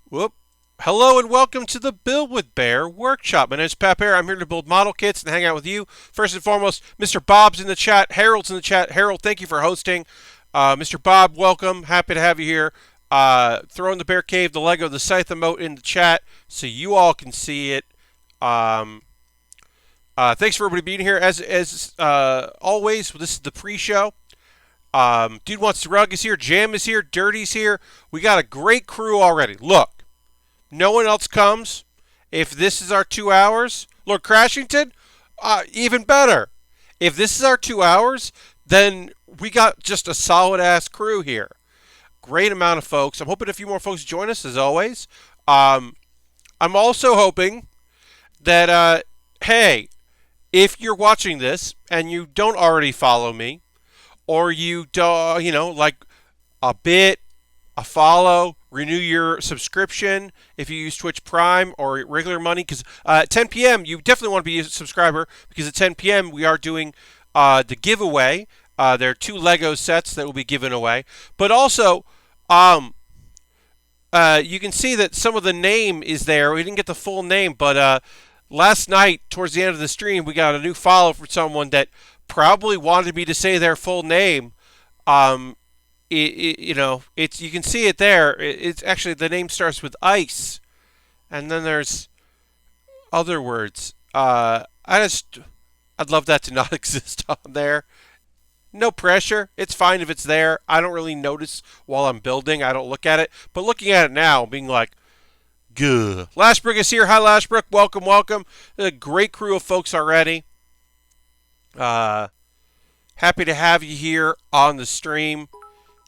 Whoop. Hello and welcome to the Build with Baer workshop. My name is Pat Baer. I'm here to build model kits and hang out with you. First and foremost, Mr. Bob's in the chat. Harold's in the chat. Harold, thank you for hosting. Mr. Bob, welcome. Happy to have you here. Throwing the Bear Cave, the Lego, the Scythe emote in the chat so you all can see it. Thanks for everybody being here. As always, this is the pre-show. Dude Wants to Rug is here. Jam is here. Dirty's here. We got a great crew already. Look. No one else comes. If this is our 2 hours, Lord Crashington, even better. If this is our 2 hours, then we got just a solid ass crew here. Great amount of folks. I'm hoping a few more folks join us as always. I'm also hoping that hey, if you're watching this and you don't already follow me, or you don't, like a bit, a follow, renew your subscription if you use Twitch Prime or regular money, because at 10 p.m. you definitely want to be a subscriber, because at 10 p.m. we are doing the giveaway. There are 2 Lego sets that will be given away, but also you can see that some of the name is there. We didn't get the full name, but last night towards the end of the stream we got a new follow from someone that probably wanted me to say their full name. It's you can see it there. It's actually, the name starts with ice, and then there's other words. I'd love that to not exist on there. No pressure. It's fine if it's there. I don't really notice while I'm building. I don't look at it, but looking at it now, being like, good. Lashbrook is here. Hi, Lashbrook. Welcome, welcome. A great crew of folks already. Happy to have you here on the stream.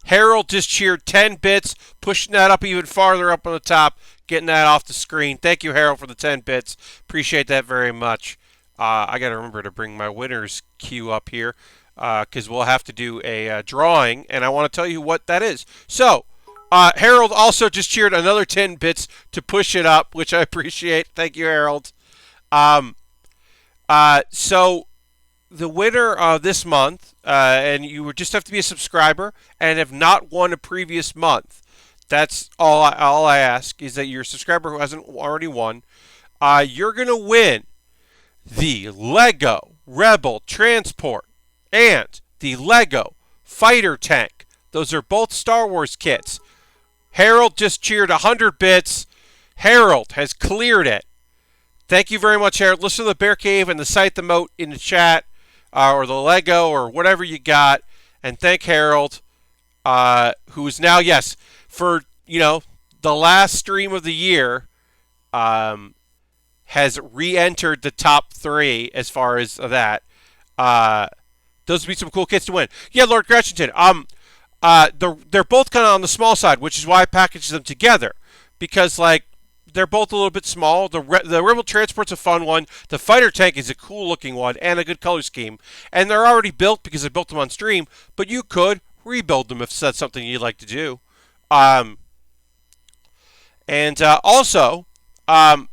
Harold just cheered 10 bits, pushing that up even farther up on the top, getting that off the screen. Thank you, Harold, for the 10 bits. Appreciate that very much. I got to remember to bring my winners queue up here, because we'll have to do a drawing, and I want to tell you what that is. So, Harold also just cheered another 10 bits to push it up, which I appreciate. Thank you, Harold. So the winner of this month, and you would just have to be a subscriber and have not won a previous month. That's all I ask, is that you're a subscriber who hasn't already won. You're going to win the Lego Rebel Transport and the Lego Fighter Tank. Those are both Star Wars kits. Harold just cheered 100 bits. Harold has cleared it. Thank you very much, Harold. Listen to the Bear Cave and the Scythe emote in the chat. Or the Lego, or whatever you got, and thank Harold, who is now, yes, for the last stream of the year, has re-entered the top 3 as far as that. Those would be some cool kits to win. Yeah, Lord Gretchenton. They're both kind of on the small side, which is why I packaged them together, because they're both a little bit small. The Rebel Transport's a fun one. The Fighter Tank is a cool looking one and a good color scheme. And they're already built because I built them on stream, but you could rebuild them if that's something you'd like to do. Also, I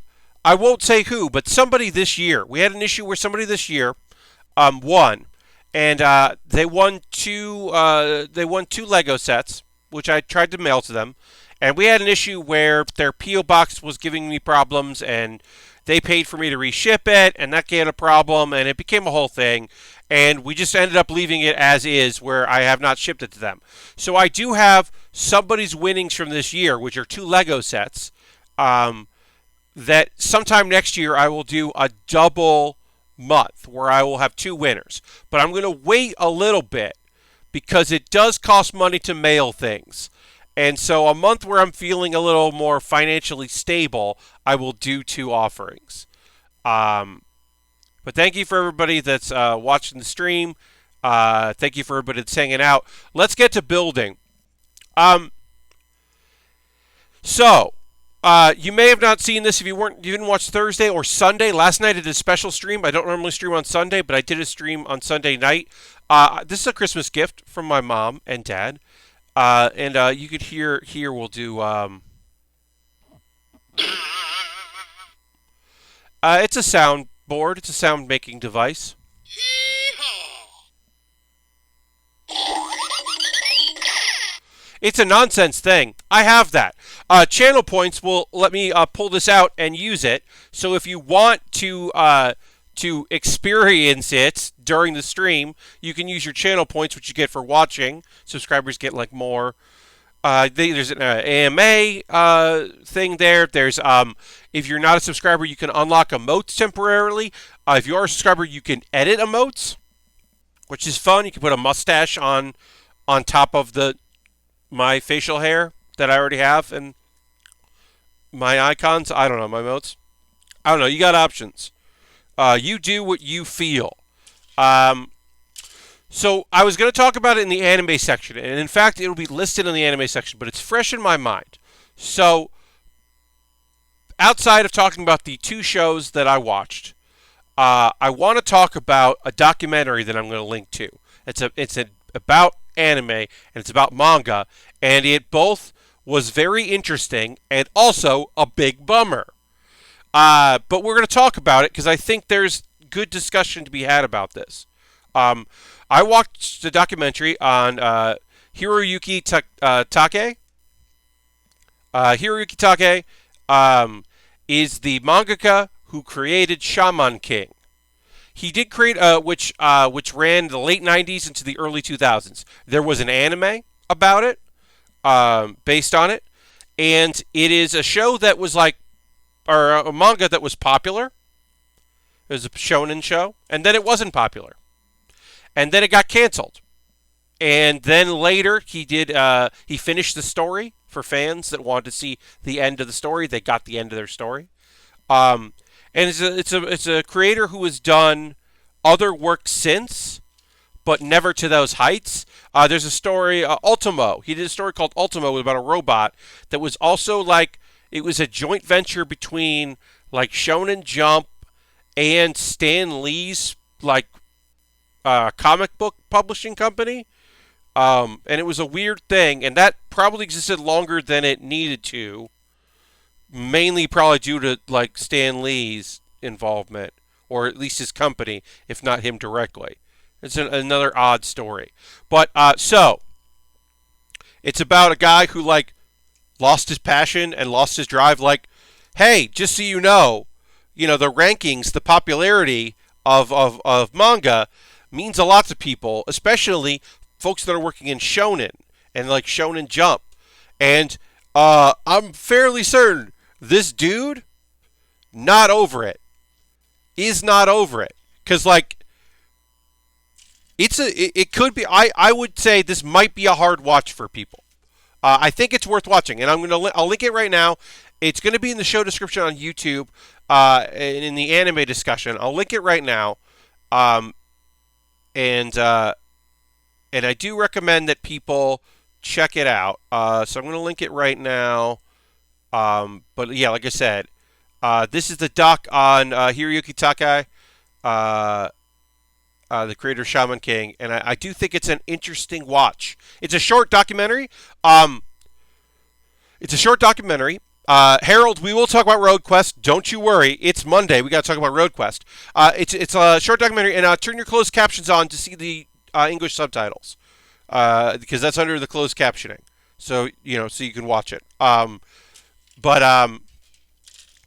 won't say who, but somebody this year, we had an issue where somebody this year won. And they won two Lego sets, which I tried to mail to them. And we had an issue where their P.O. box was giving me problems, and they paid for me to reship it, and that gave a problem, and it became a whole thing. And we just ended up leaving it as is, where I have not shipped it to them. So I do have somebody's winnings from this year, which are 2 Lego sets, that sometime next year I will do a double month, where I will have 2 winners. But I'm going to wait a little bit, because it does cost money to mail things. And so a month where I'm feeling a little more financially stable, I will do 2 offerings. But thank you for everybody that's watching the stream. Thank you for everybody that's hanging out. Let's get to building. You may have not seen this if you didn't watch Thursday or Sunday. Last night I did a special stream. I don't normally stream on Sunday, but I did a stream on Sunday night. This is a Christmas gift from my mom and dad. You could hear here we'll do it's a sound board, it's a sound making device. It's a nonsense thing. I have that. Channel points will let me pull this out and use it. So if you want to experience it during the stream, you can use your channel points, which you get for watching. Subscribers get like more. There's an AMA thing there. There's if you're not a subscriber, you can unlock emotes temporarily. If you are a subscriber, you can edit emotes, which is fun. You can put a mustache on top of my facial hair that I already have and my icons. I don't know, my emotes. I don't know. You got options. You do what you feel. So I was going to talk about it in the anime section, and in fact, it'll be listed in the anime section, but it's fresh in my mind. So outside of talking about the 2 shows that I watched, I want to talk about a documentary that I'm going to link to. It's about anime, and it's about manga, and it both was very interesting and also a big bummer. But we're going to talk about it because I think there's good discussion to be had about this. I watched the documentary on Hiroyuki Takei. Hiroyuki Takei is the mangaka who created Shaman King. He did create which ran the late 90s into the early 2000s. There was an anime about it, based on it, and it is a show that was like, or a manga that was popular. It was a shonen show, and then it wasn't popular, and then it got canceled, and then later he finished the story for fans that wanted to see the end of the story. They got the end of their story. And it's a creator who has done other work since, but never to those heights. There's a story, Ultimo. He did a story called Ultimo about a robot that was also like, it was a joint venture between like Shonen Jump and Stan Lee's like comic book publishing company. And it was a weird thing, and that probably existed longer than it needed to. Mainly probably due to like Stan Lee's involvement, or at least his company, if not him directly. It's another odd story. But so it's about a guy who like lost his passion and lost his drive. Like, hey, just so you know, the rankings, the popularity of manga means a lot to people, especially folks that are working in shonen and like Shonen Jump. And I'm fairly certain this dude not over it. Is not over it. Because like it could be, I would say this might be a hard watch for people. I think it's worth watching, and I'll link it right now. It's going to be in the show description on YouTube, and in the anime discussion. I'll link it right now, and I do recommend that people check it out. So I'm going to link it right now. But yeah, like I said, this is the doc on Hiroyuki Takei, the creator of Shaman King, and I do think it's an interesting watch. It's a short documentary. Harold, we will talk about Road Quest. Don't you worry. It's Monday. We got to talk about Road Quest. It's a short documentary, and turn your closed captions on to see the English subtitles, because that's under the closed captioning. So so you can watch it. But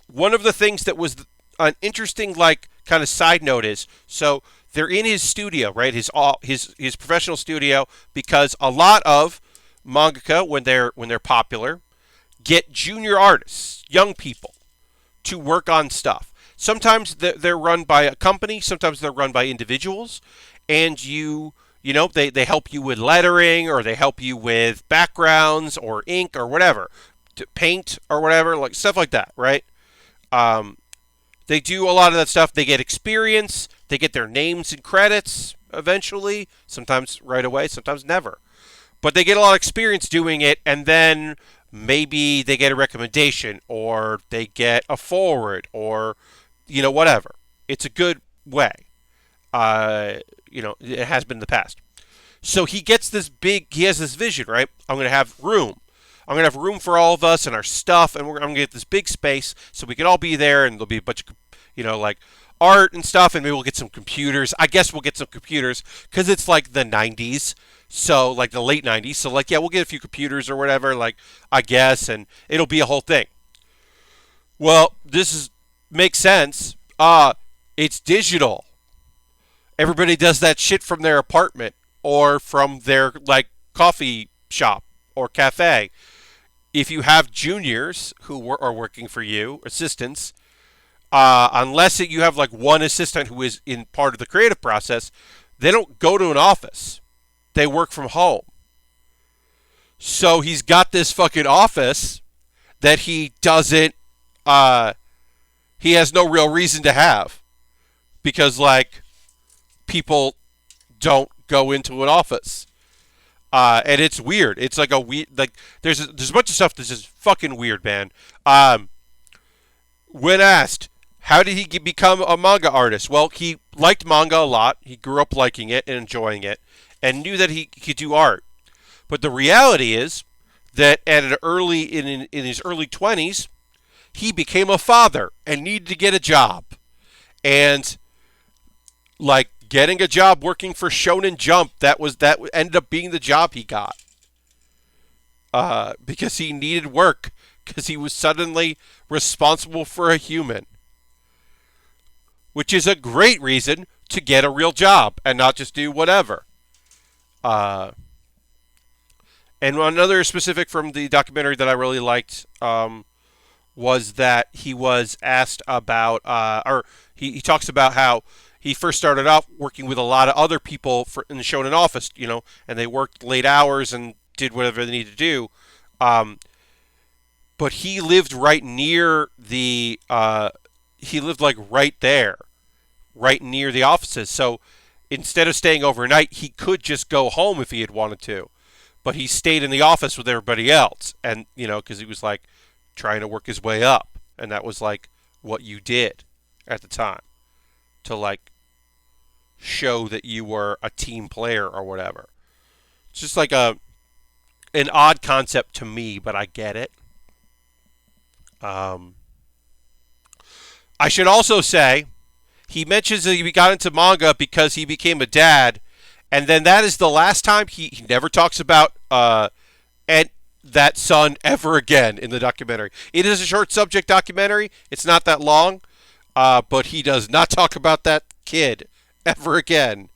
one of the things that was an interesting like kind of side note is, so they're in his studio, right? His professional studio, because a lot of mangaka, when they're popular, get junior artists, young people, to work on stuff. Sometimes they're run by a company, sometimes they're run by individuals, and they help you with lettering, or they help you with backgrounds or ink or whatever, to paint or whatever, like stuff like that, right? They do a lot of that stuff. They get experience. They get their names and credits eventually, sometimes right away, sometimes never. But they get a lot of experience doing it, and then maybe they get a recommendation, or they get a forward, or whatever. It's a good way. It has been in the past. So he has this vision, right? I'm going to have room. I'm going to have room for all of us and our stuff, and I'm going to get this big space so we can all be there, and there'll be a bunch of, like art and stuff, and maybe we'll get some computers. I guess we'll get some computers because it's like the 90s, so like the late 90s. So like, yeah, we'll get a few computers or whatever, like, I guess, and it'll be a whole thing. Well, makes sense. It's digital. Everybody does that shit from their apartment or from their like coffee shop or cafe. If you have juniors who are working for you, assistants, unless you have like one assistant who is in part of the creative process, they don't go to an office. They work from home. So he's got this fucking office that he doesn't, he has no real reason to have. Because, like, people don't go into an office. And it's weird. It's like a weird, like, there's a bunch of stuff that's just fucking weird, man. When asked, how did he become a manga artist? Well, he liked manga a lot. He grew up liking it and enjoying it, and knew that he could do art. But the reality is that in his early 20s, he became a father and needed to get a job. And like getting a job working for Shonen Jump, that ended up being the job he got. Because he needed work, because he was suddenly responsible for a human. Which is a great reason to get a real job and not just do whatever. And another specific from the documentary that I really liked was that he was asked about, he talks about how he first started out working with a lot of other people in the Shonen office, and they worked late hours and did whatever they needed to do. But he lived right near he lived like right there, right near the offices. So instead of staying overnight, he could just go home if he had wanted to. But he stayed in the office with everybody else. And, because he was like trying to work his way up. And that was like what you did at the time to like show that you were a team player or whatever. It's just like an odd concept to me, but I get it. I should also say, he mentions that he got into manga because he became a dad, and then that is the last time he never talks about that son ever again in the documentary. It is a short subject documentary. It's not that long, but he does not talk about that kid ever again.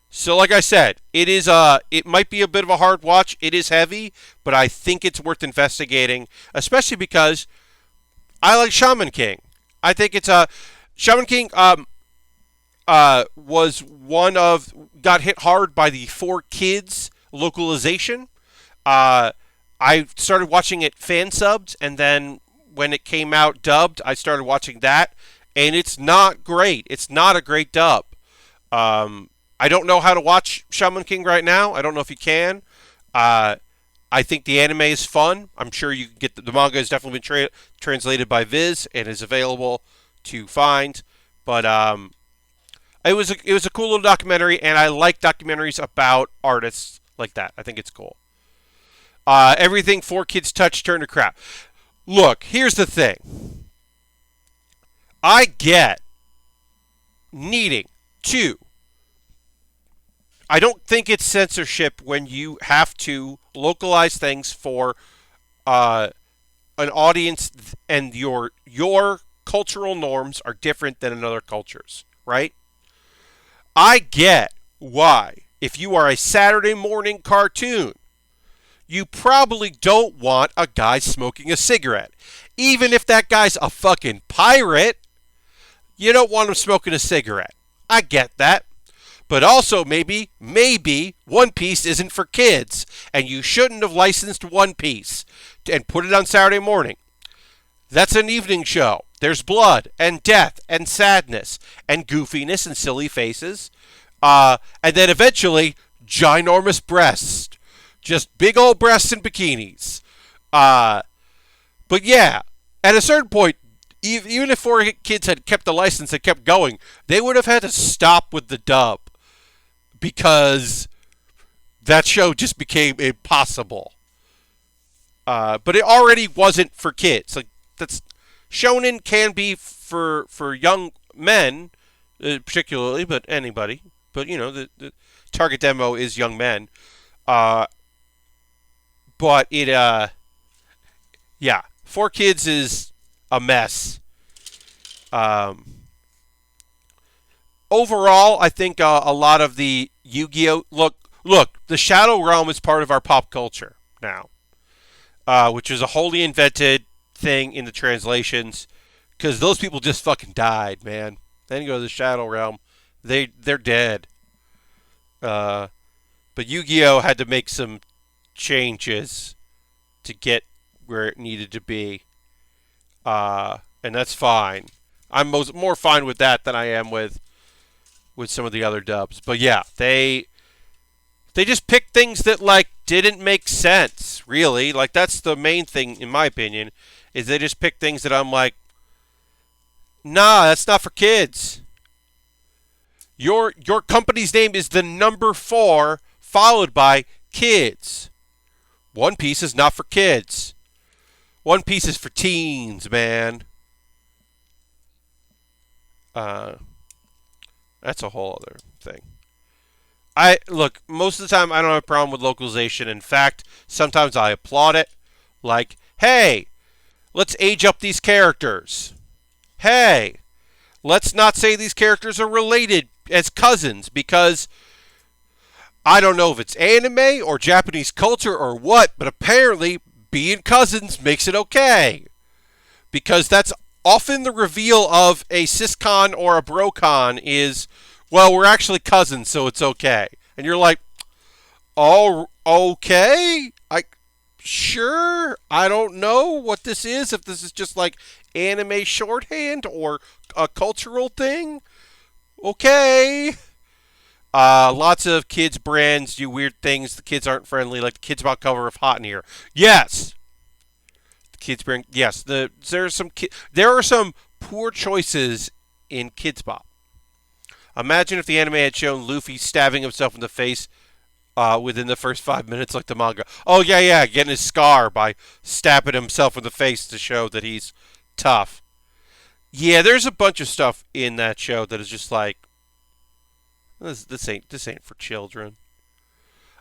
So like I said, it might be a bit of a hard watch. It is heavy, but I think it's worth investigating, especially because I like Shaman King. I think it's Shaman King was got hit hard by the 4Kids localization. I started watching it fan subbed, and then when it came out dubbed, I started watching that, and it's not great. It's not a great dub. I don't know how to watch Shaman King right now. I don't know if you can. I think the anime is fun. I'm sure you can get the manga has definitely been translated by Viz and is available to find. But it was a cool little documentary, and I like documentaries about artists like that. I think it's cool. Everything 4Kids touch turned to crap. Look, here's the thing. I get needing to. I don't think it's censorship when you have to localize things for an audience, and your cultural norms are different than another culture's, right? I get why, if you are a Saturday morning cartoon, you probably don't want a guy smoking a cigarette. Even if that guy's a fucking pirate, you don't want him smoking a cigarette. I get that. But also, maybe One Piece isn't for kids, and you shouldn't have licensed One Piece and put it on Saturday morning. That's an evening show. There's blood and death and sadness and goofiness and silly faces. And then eventually, ginormous breasts. Just big old breasts and bikinis. But yeah, at a certain point, even if 4Kids had kept the license and kept going, they would have had to stop with the dub. Because that show just became impossible. But it already wasn't for kids. Like shonen can be for young men, particularly, but anybody. But the target demo is young men. Uh, but yeah, 4 kids is a mess. Um, Overall, I think a lot of the Yu-Gi-Oh look, the Shadow Realm is part of our pop culture now, which is a wholly invented thing in the translations because those people just fucking died, man. Then you go to the Shadow Realm, they're dead. Uh, but Yu-Gi-Oh had to make some changes to get where it needed to be, and that's fine. I'm more fine with that than I am with some of the other dubs. But yeah, they just picked things that like didn't make sense, really. Like that's the main thing in my opinion, is they just picked things that I'm like, nah, that's not for kids. Your company's name is the number 4 followed by kids. One Piece is not for kids. One Piece is for teens, man. Uh, that's a whole other thing. I look, most of the time I don't have a problem with localization. In fact, sometimes I applaud it. Like, hey, let's age up these characters. Hey, let's not say these characters are related as cousins because I don't know if it's anime or Japanese culture or what, but apparently being cousins makes it okay. Because that's often the reveal of a siscon or a brocon is, well, we're actually cousins, so it's okay. And you're like, oh, okay? Sure, I don't know what this is, if this is just like anime shorthand or a cultural thing. Okay. Lots of kids brands do weird things. The kids aren't friendly, like the kids about cover of Hot in Here. Yes. The kids brand, yes. There are some poor choices in Kids Bop. Imagine if the anime had shown Luffy stabbing himself in the face within the first 5 minutes, like the manga. Oh yeah, getting his scar by stabbing himself in the face to show that he's tough. Yeah, there's a bunch of stuff in that show that is just like, this ain't for children.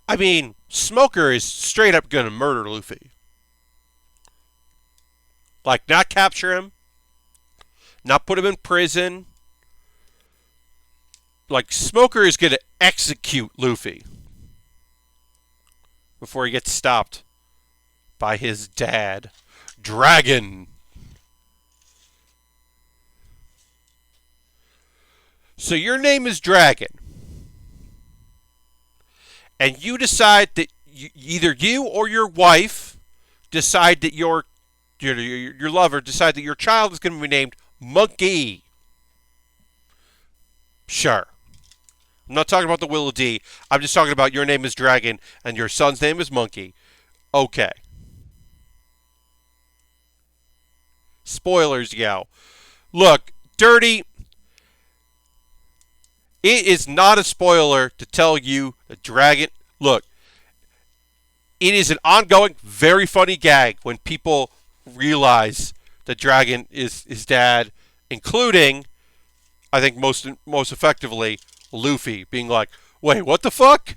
I mean, Smoker is straight up gonna murder Luffy. Like, not capture him, not put him in prison. Like, Smoker is gonna execute Luffy before he gets stopped by his dad, Dragon. So your name is Dragon, and you decide that either you or your wife decide that your lover decide that your child is going to be named Monkey. Sure. I'm not talking about the Willow D. I'm just talking about your name is Dragon and your son's name is Monkey. Okay. Spoilers, yo. Look, Dirty, it is not a spoiler to tell you that Dragon... Look, it is an ongoing, very funny gag when people realize that Dragon is his dad, including, I think most effectively, Luffy being like, wait, what the fuck?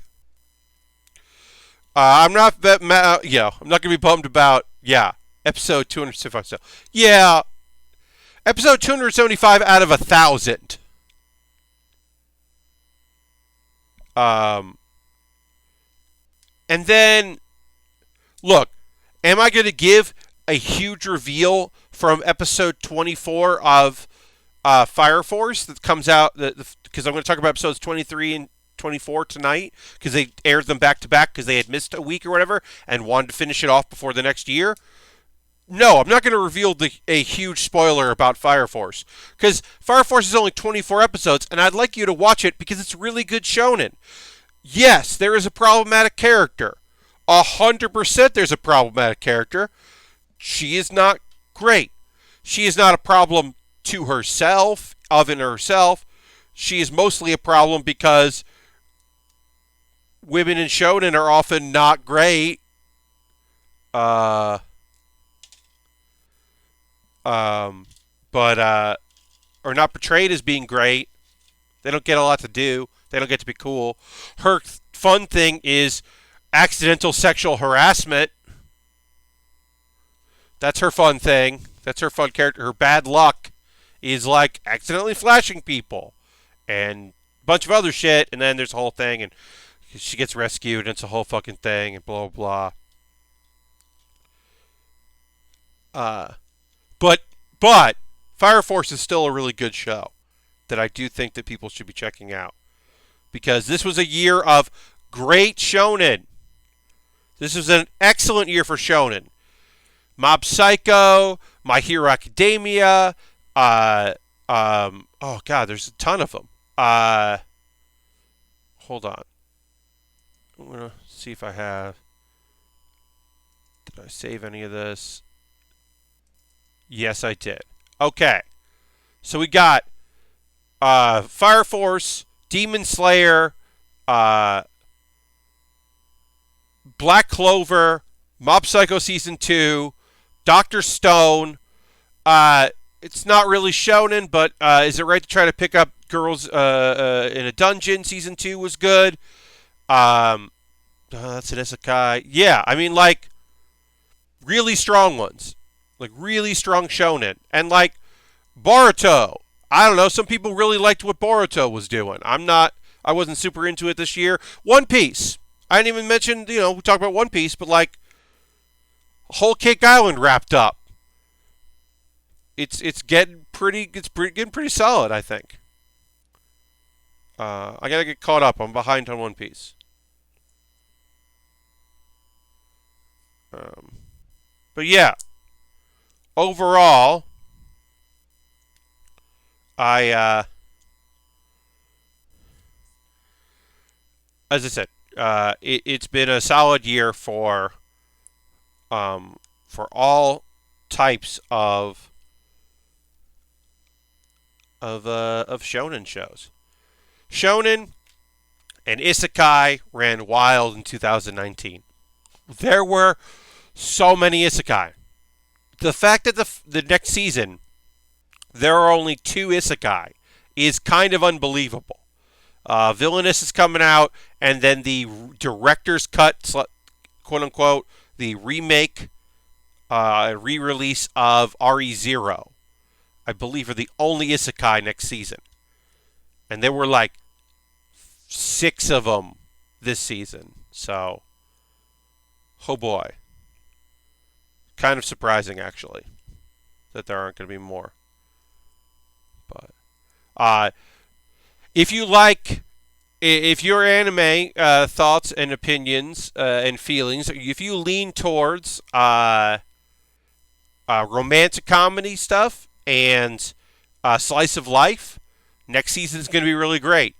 I'm not I'm not going to be bummed about, episode 275. So, yeah, episode 275 out of 1,000. And then, look, am I going to give a huge reveal from episode 24 of Fire Force that comes out? Because I'm going to talk about episodes 23 and 24 tonight because they aired them back to back because they had missed a week or whatever and wanted to finish it off before the next year. No, I'm not going to reveal a huge spoiler about Fire Force because Fire Force is only 24 episodes and I'd like you to watch it because it's really good shonen. Yes, there is a problematic character. 100% there's a problematic character. She is not great. She is not a problem to herself, of in herself. She is mostly a problem because women in shonen are often not great. um, but or not portrayed as being great. They don't get a lot to do. They don't get to be cool. Her fun thing is accidental sexual harassment. That's her fun thing. That's her fun character. Her bad luck is like accidentally flashing people and a bunch of other shit. And then there's a whole thing, and she gets rescued, and it's a whole fucking thing, and blah blah blah. But Fire Force is still a really good show that I do think that people should be checking out, because this was a year of great shonen. This was an excellent year for shonen. Mob Psycho, My Hero Academia. Oh god, there's a ton of them. Hold on. I'm gonna see if I have. Did I save any of this? Yes, I did. Okay, so we got Fire Force, Demon Slayer, Black Clover, Mob Psycho Season 2, Dr. Stone. It's not really shonen, but Is It Right to Try to Pick Up Girls in a Dungeon? Season 2 was good. That's an isekai. Yeah, I mean, like, really strong ones. Like, really strong shonen. And, like, Boruto. I don't know, some people really liked what Boruto was doing. I wasn't super into it this year. One Piece. I didn't even mention, we talked about One Piece, but, like, Whole Cake Island wrapped up. It's getting pretty solid, I think. I gotta get caught up. I'm behind on One Piece. But yeah, overall, as I said, it's been a solid year for all types of shonen shows. Shonen and isekai ran wild in 2019. There were so many isekai. The fact that the next season there are only 2 isekai is kind of unbelievable. Villainous is coming out, and then the director's cut, quote unquote, the remake, re-release of RE0, I believe, are the only isekai next season. And there were like 6 of them this season. So, oh boy. Kind of surprising, actually, that there aren't going to be more. But if your anime thoughts and opinions and feelings, if you lean towards romantic comedy stuff and slice of life, next season is going to be really great.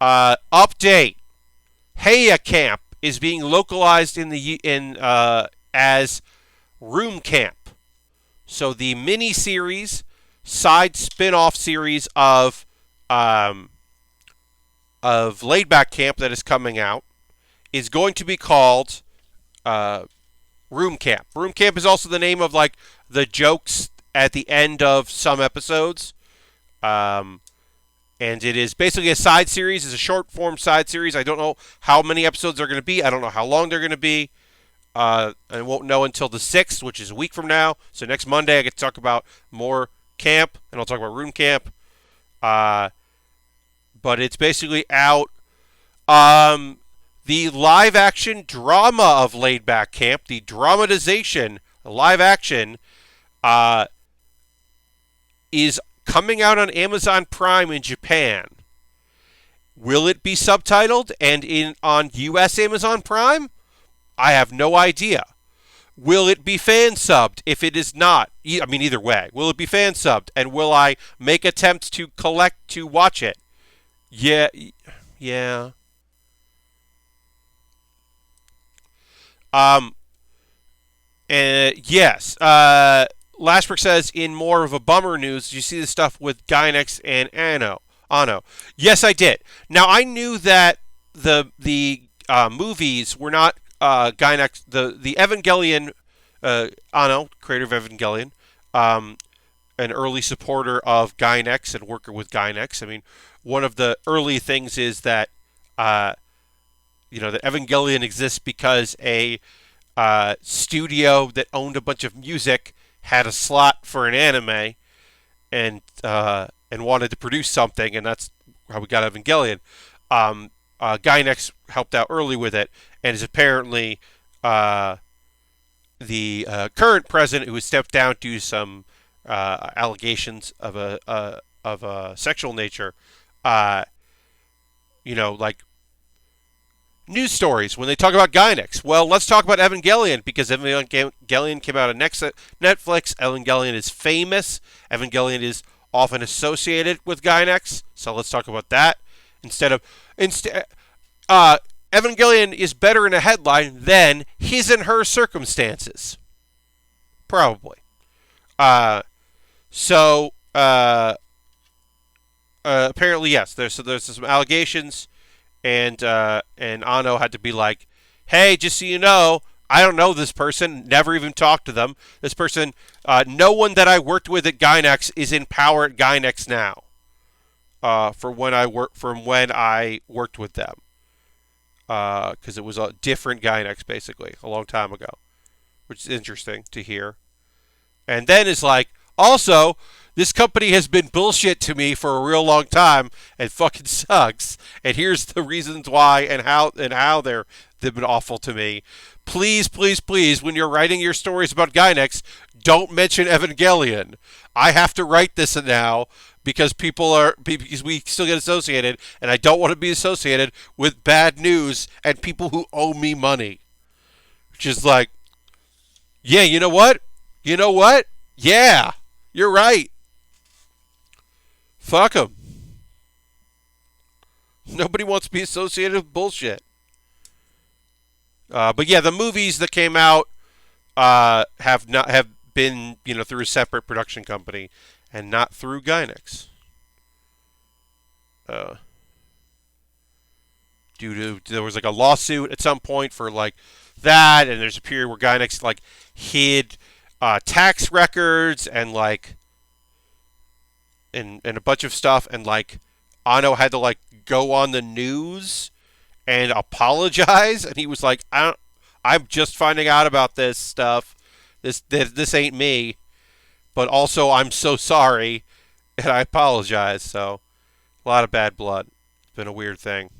Update: Heya Camp is being localized as Room Camp. So the mini-series, side spin-off series of Laid Back Camp that is coming out is going to be called Room Camp. Room Camp is also the name of like the jokes at the end of some episodes. And it is basically a side series. It's a short-form side series. I don't know how many episodes they're going to be. I don't know how long they're going to be. I won't know until the 6th, which is a week from now. So next Monday I get to talk about more camp, and I'll talk about Room Camp. But it's basically out. The live-action drama of Laid Back Camp, the dramatization, live-action, is coming out on Amazon Prime in Japan. Will it be subtitled and on US Amazon Prime? I have no idea. Will it be fan subbed if it is not? I mean, either way. Will it be fan subbed? And will I make attempts to watch it? Yeah. Yes. Lashbrook says, in more of a bummer news, did you see the stuff with Gynex and Anno? Yes, I did. Now, I knew that the movies were not Gynex. The Evangelion, Anno, creator of Evangelion, an early supporter of Gainax and worker with Gainax. I mean, one of the early things is that that Evangelion exists because a studio that owned a bunch of music had a slot for an anime and wanted to produce something, and that's how we got Evangelion. Gainax helped out early with it, and is apparently the current president who has stepped down due to some allegations of a sexual nature. Like news stories when they talk about Gainax. Well, let's talk about Evangelion because Evangelion came out on Netflix. Evangelion is famous. Evangelion is often associated with Gainax, so let's talk about that instead. Evangelion is better in a headline than his and her circumstances, probably. So apparently, yes. There's some allegations. And Anno had to be like, hey, just so you know, I don't know this person, never even talked to them. This person, no one that I worked with at Gainax is in power at Gainax now. From when I worked with them, because it was a different Gainax basically a long time ago, which is interesting to hear. And then it's like, also, this company has been bullshit to me for a real long time and fucking sucks. And here's the reasons why and how they've been awful to me. Please, please, please, when you're writing your stories about Gainax, don't mention Evangelion. I have to write this now because because we still get associated, and I don't want to be associated with bad news and people who owe me money. Which is like, yeah, you know what? Yeah, you're right. Fuck them. Nobody wants to be associated with bullshit. But yeah, the movies that came out have been through a separate production company and not through Gainax. There was like a lawsuit at some point for like that, and there's a period where Gainax like hid tax records and like and a bunch of stuff, and like Anno had to like go on the news and apologize, and he was like, I'm just finding out about this stuff. This ain't me, but also I'm so sorry and I apologize. So a lot of bad blood. It's been a weird thing.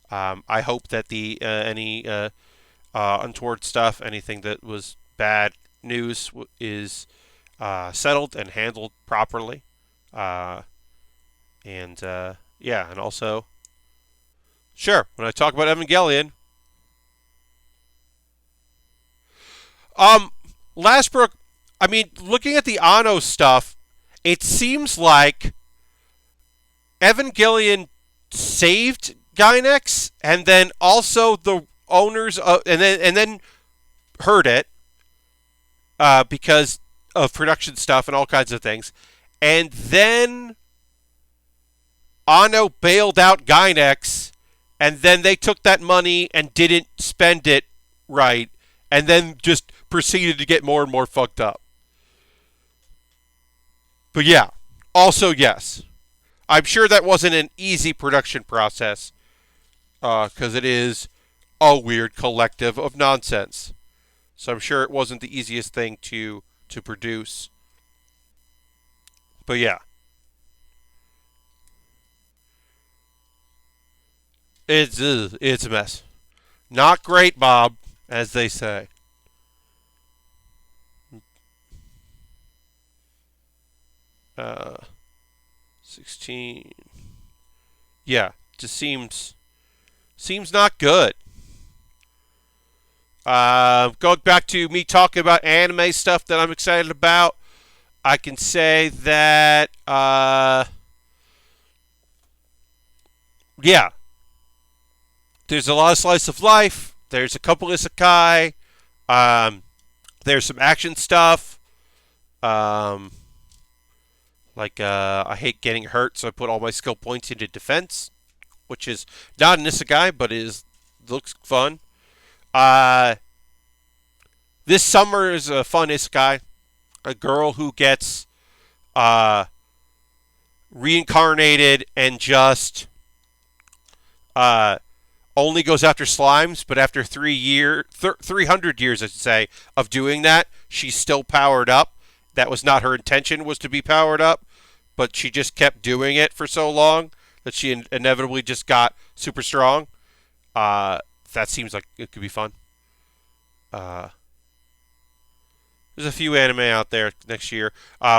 I hope that any untoward stuff, anything that was bad news, is settled and handled properly. And also, sure, when I talk about Evangelion, Lastbrook, I mean, looking at the Anno stuff, it seems like Evangelion saved Gainax, and then also the owners and then hurt it because of production stuff and all kinds of things, and then Anno bailed out Gainax, and then they took that money and didn't spend it right, and then just proceeded to get more and more fucked up. But yeah, also yes, I'm sure that wasn't an easy production process, because it is a weird collective of nonsense. So I'm sure it wasn't the easiest thing to produce. But yeah. It's a mess. Not great, Bob, as they say. Uh, 16. Yeah, just seems not good. Going back to me talking about anime stuff that I'm excited about, I can say that yeah, there's a lot of slice of life. There's a couple isekai. There's some action stuff. I hate getting hurt, so I put all my skill points into defense, which is not an isekai, but looks fun. This summer is a fun isekai. a girl who gets uh, reincarnated and just uh, only goes after slimes, but after 300 years, I should say, of doing that, she's still powered up. That was not her intention, was to be powered up, but she just kept doing it for so long that she inevitably just got super strong. That seems like it could be fun. Uh, there's a few anime out there next year.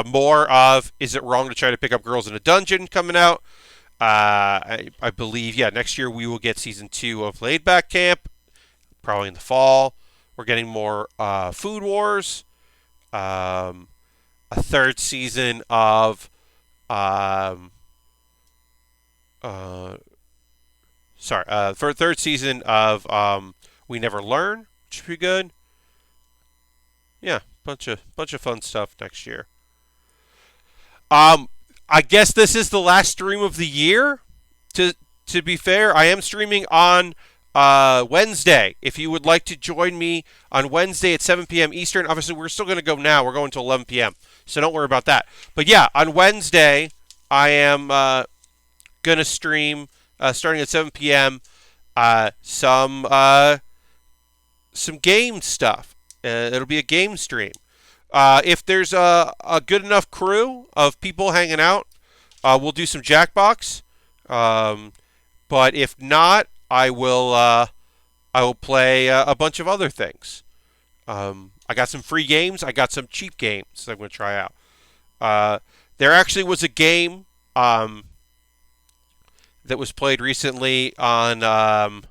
More of Is It Wrong to Try to Pick Up Girls in a Dungeon coming out. I believe, yeah, next year we will get season 2 of Laid Back Camp, probably in the fall. We're getting more Food Wars, a third season of, for a third season of We Never Learn, which should be good. Yeah, bunch of fun stuff next year. I guess this is the last stream of the year. To be fair, I am streaming on Wednesday. If you would like to join me on Wednesday at 7 p.m. Eastern, obviously we're still going to go now. We're going to 11 p.m. So don't worry about that. But yeah, on Wednesday I am going to stream starting at 7 p.m. Some game stuff. It'll be a game stream. If there's a good enough crew of people hanging out, we'll do some Jackbox. But if not, I will play a bunch of other things. I got some free games. I got some cheap games that I'm going to try out. There actually was a game that was played recently on a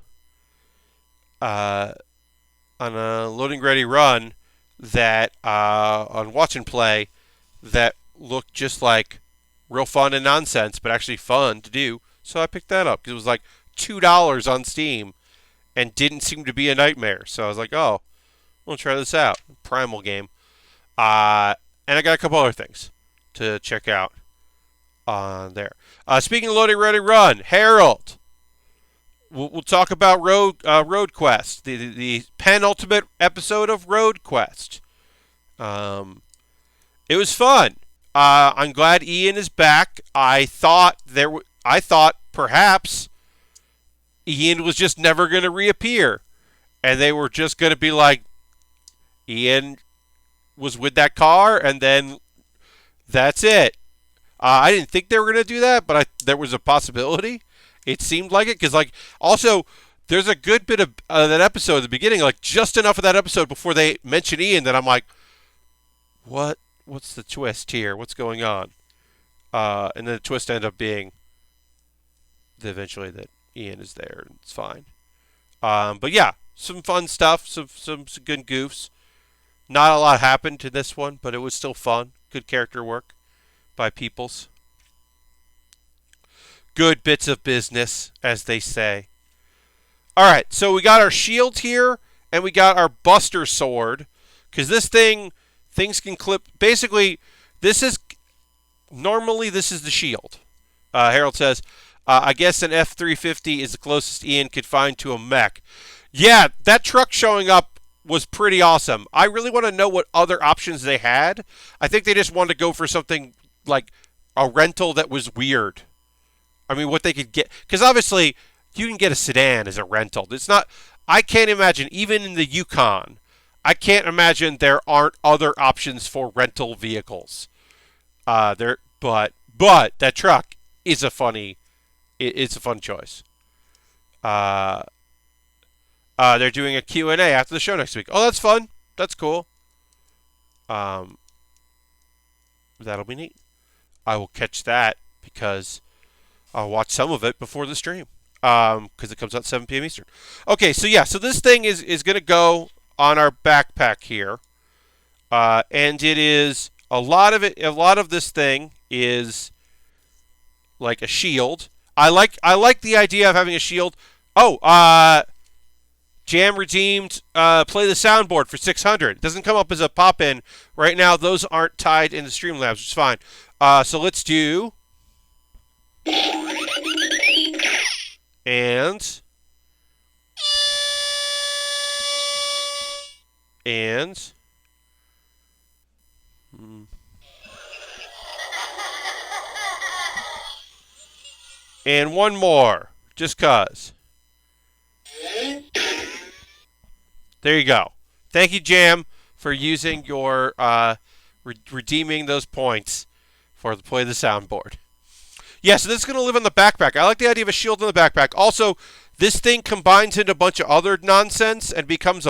Loading Ready Run that on Watch and Play that looked just like real fun and nonsense, but actually fun to do. So I picked that up because it was like $2 on Steam and didn't seem to be a nightmare. So I was like, oh, we'll try this out. Primal game. And I got a couple other things to check out on there. Speaking of Loading Ready Run, Harold. We'll talk about Road Quest, the penultimate episode of Road Quest. It was fun. I'm glad Ian is back. I thought perhaps Ian was just never going to reappear, and they were just going to be like, Ian was with that car, and then that's it. I didn't think they were going to do that, but there was a possibility. It seemed like it, because also there's a good bit of that episode at the beginning, just enough of that episode before they mention Ian that I'm like, what's the twist here? What's going on? And then the twist ended up being eventually that Ian is there and it's fine. But yeah, some fun stuff, some good goofs. Not a lot happened to this one, but it was still fun. Good character work by Peoples. Good bits of business, as they say. All right, so we got our shield here, and we got our Buster Sword, because things can clip. Basically, normally this is the shield. Harold says, I guess an F-350 is the closest Ian could find to a mech. Yeah, that truck showing up was pretty awesome. I really want to know what other options they had. I think they just wanted to go for something like a rental that was weird. I mean, what they could get. Because obviously, you can get a sedan as a rental. It's not. I can't imagine, even in the Yukon, I can't imagine there aren't other options for rental vehicles. But that truck is it's a fun choice. They're doing a Q&A after the show next week. Oh, that's fun. That's cool. That'll be neat. I will catch that because I'll watch some of it before the stream. Because it comes out 7 p.m. Eastern. Okay, so yeah, so this thing is going to go on our backpack here. And it is, a lot of this thing is like a shield. I like the idea of having a shield. Oh, Jam redeemed play the soundboard for 600. It doesn't come up as a pop-in. Right now, those aren't tied into Streamlabs, which is fine. So let's do... And... Mm. And one more, just cause. There you go. Thank you, Jam, for using your redeeming those points for the play of the soundboard. Yeah, so this is going to live on the backpack. I like the idea of a shield on the backpack. Also, this thing combines into a bunch of other nonsense and becomes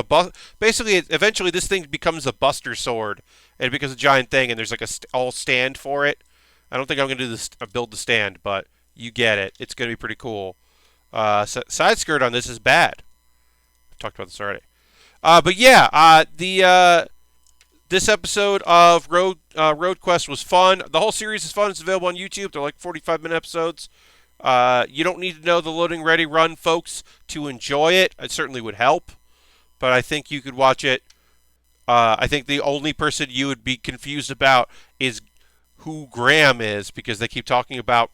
basically, eventually, this thing becomes a Buster Sword, and it becomes a giant thing, and there's like a all stand for it. I don't think I'm going to do this build the stand, but you get it. It's going to be pretty cool. Side skirt on this is bad. I've talked about this already. But yeah, this episode of Road Quest was fun. The whole series is fun. It's available on YouTube. They're like 45-minute episodes. You don't need to know the loading ready run, folks, to enjoy it. It certainly would help, but I think you could watch it. I think the only person you would be confused about is who Graham is, because they keep talking about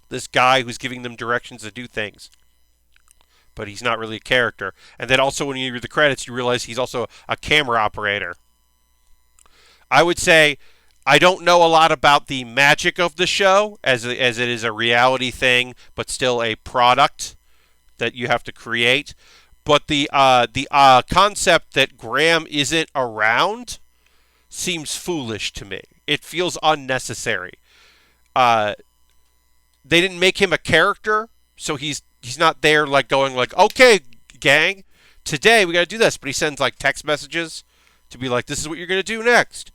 this guy who's giving them directions to do things, but he's not really a character. And then also when you read the credits, you realize he's also a camera operator. I would say I don't know a lot about the magic of the show, as it is a reality thing, but still a product that you have to create. But the concept that Graham isn't around seems foolish to me. It feels unnecessary. They didn't make him a character, so he's not there like going like, okay, gang, today we got to do this. But he sends like text messages to be like, this is what you're going to do next,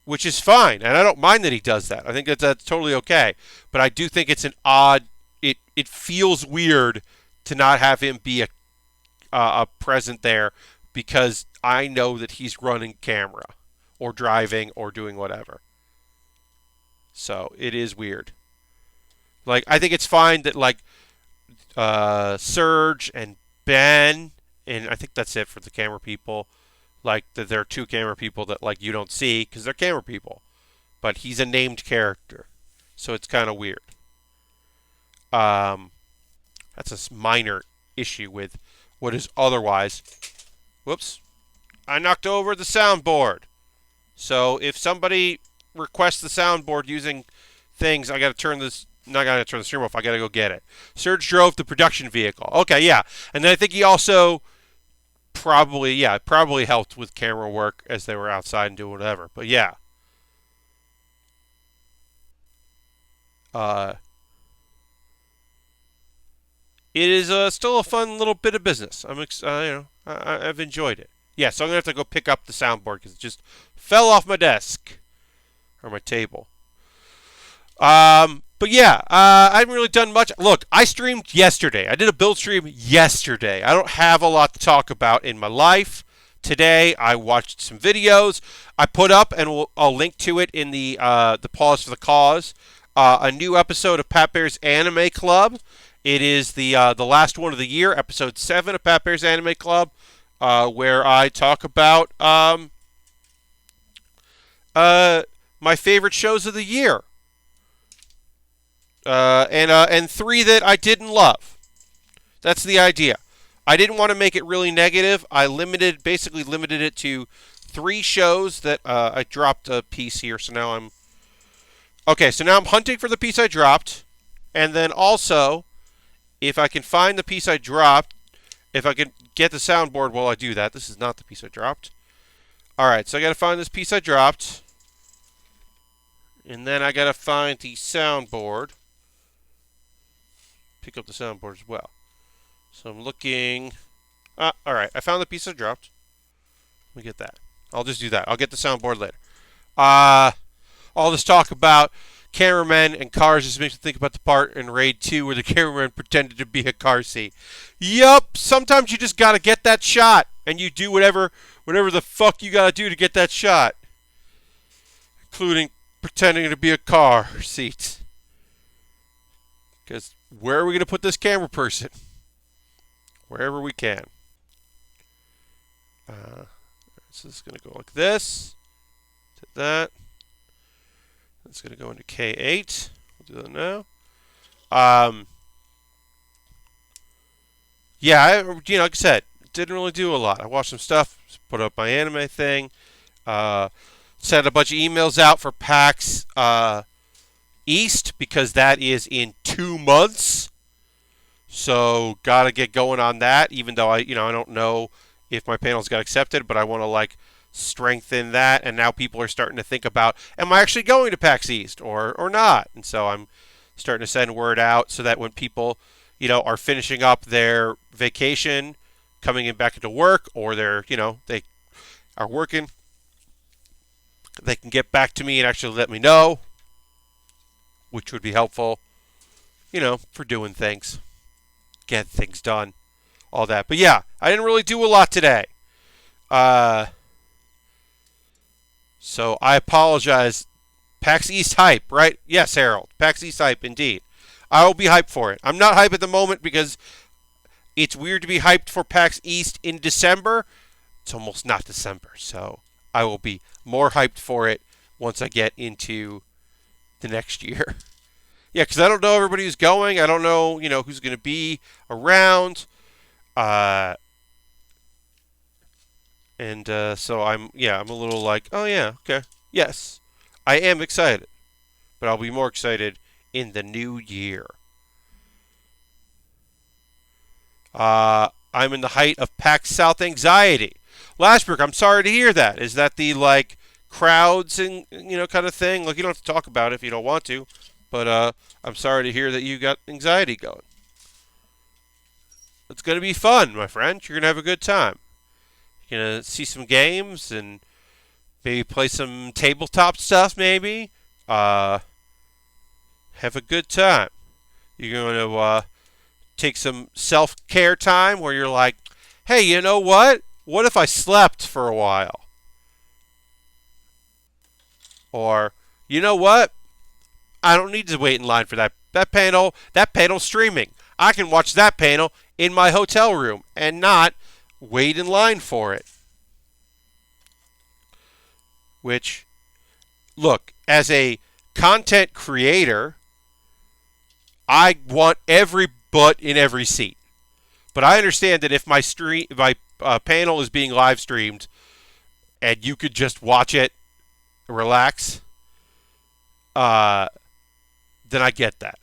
which is fine, and I don't mind that he does that. I think that's totally okay. But I do think it's an odd. It feels weird to not have him be a present there, because I know that he's running camera or driving or doing whatever. So it is weird. Like, I think it's fine that like Serge and Ben, and I think that's it for the camera people. Like, that there are two camera people that like you don't see because they're camera people, but he's a named character, so it's kind of weird. That's a minor issue with what is otherwise. Whoops! I knocked over the soundboard. So if somebody requests the soundboard using things, I got to turn this. Not got to turn the stream off. I got to go get it. Serge drove the production vehicle. Okay, yeah, and then I think he also probably helped with camera work as they were outside and doing whatever. But yeah, it is still a fun little bit of business. I've enjoyed it. Yeah, so I'm gonna have to go pick up the soundboard because it just fell off my desk or my table. But yeah, I haven't really done much. Look, I streamed yesterday. I did a build stream yesterday. I don't have a lot to talk about in my life. Today, I watched some videos. I put up, and I'll link to it in the Pause for the Cause, a new episode of Pat Bear's Anime Club. It is the last one of the year, episode 7 of Pat Bear's Anime Club, where I talk about my favorite shows of the year. And 3 that I didn't love. That's the idea. I didn't want to make it really negative. I basically limited it to 3 shows that I dropped a piece here. So now I'm hunting for the piece I dropped, and then also, if I can find the piece I dropped, if I can get the soundboard while I do that. This is not the piece I dropped. All right, so I got to find this piece I dropped, and then I got to find the soundboard. Pick up the soundboard as well. So I'm looking. All right, I found the piece I dropped. Let me get that. I'll just do that. I'll get the soundboard later. All this talk about cameramen and cars just makes me think about the part in Raid 2 where the cameraman pretended to be a car seat. Yup, sometimes you just gotta get that shot, and you do whatever the fuck you gotta do to get that shot, including pretending to be a car seat. Because where are we gonna put this camera person? Wherever we can. So this is gonna go like this, to that. It's going to go into K8. We'll do that now. Yeah, like I said, didn't really do a lot. I watched some stuff, put up my anime thing. Saw Sent a bunch of emails out for PAX East because that is in 2 months. So gotta get going on that. Even though I don't know if my panels got accepted, but I want to strengthen that. And now people are starting to think about, am I actually going to PAX East or not? And so I'm starting to send word out so that when people are finishing up their vacation, coming in back into work, or they are working, they can get back to me and actually let me know, which would be helpful, for doing things, get things done, all that. But yeah, I didn't really do a lot today. So I apologize. PAX East hype, right? Yes, Harold. PAX East hype, indeed. I will be hyped for it. I'm not hyped at the moment because it's weird to be hyped for PAX East in December. It's almost not December, so I will be more hyped for it once I get into the next year. Yeah, because I don't know everybody who's going. I don't know, who's going to be around. So I'm a little like, oh yeah, okay. Yes, I am excited. But I'll be more excited in the new year. I'm in the height of PAX South anxiety. Lashbrook, I'm sorry to hear that. Is that the crowds and kind of thing? You don't have to talk about it if you don't want to, but I'm sorry to hear that you got anxiety going. It's gonna be fun, my friend. You're gonna have a good time. You're gonna see some games and maybe play some tabletop stuff. Maybe have a good time. You're gonna take some self-care time where you're like, hey, you know what? What if I slept for a while? Or, you know what? I don't need to wait in line for that panel. That panel's streaming. I can watch that panel in my hotel room and not wait in line for it. Which, look, as a content creator, I want every butt in every seat. But I understand that if my panel is being live streamed and you could just watch it, relax, then I get that.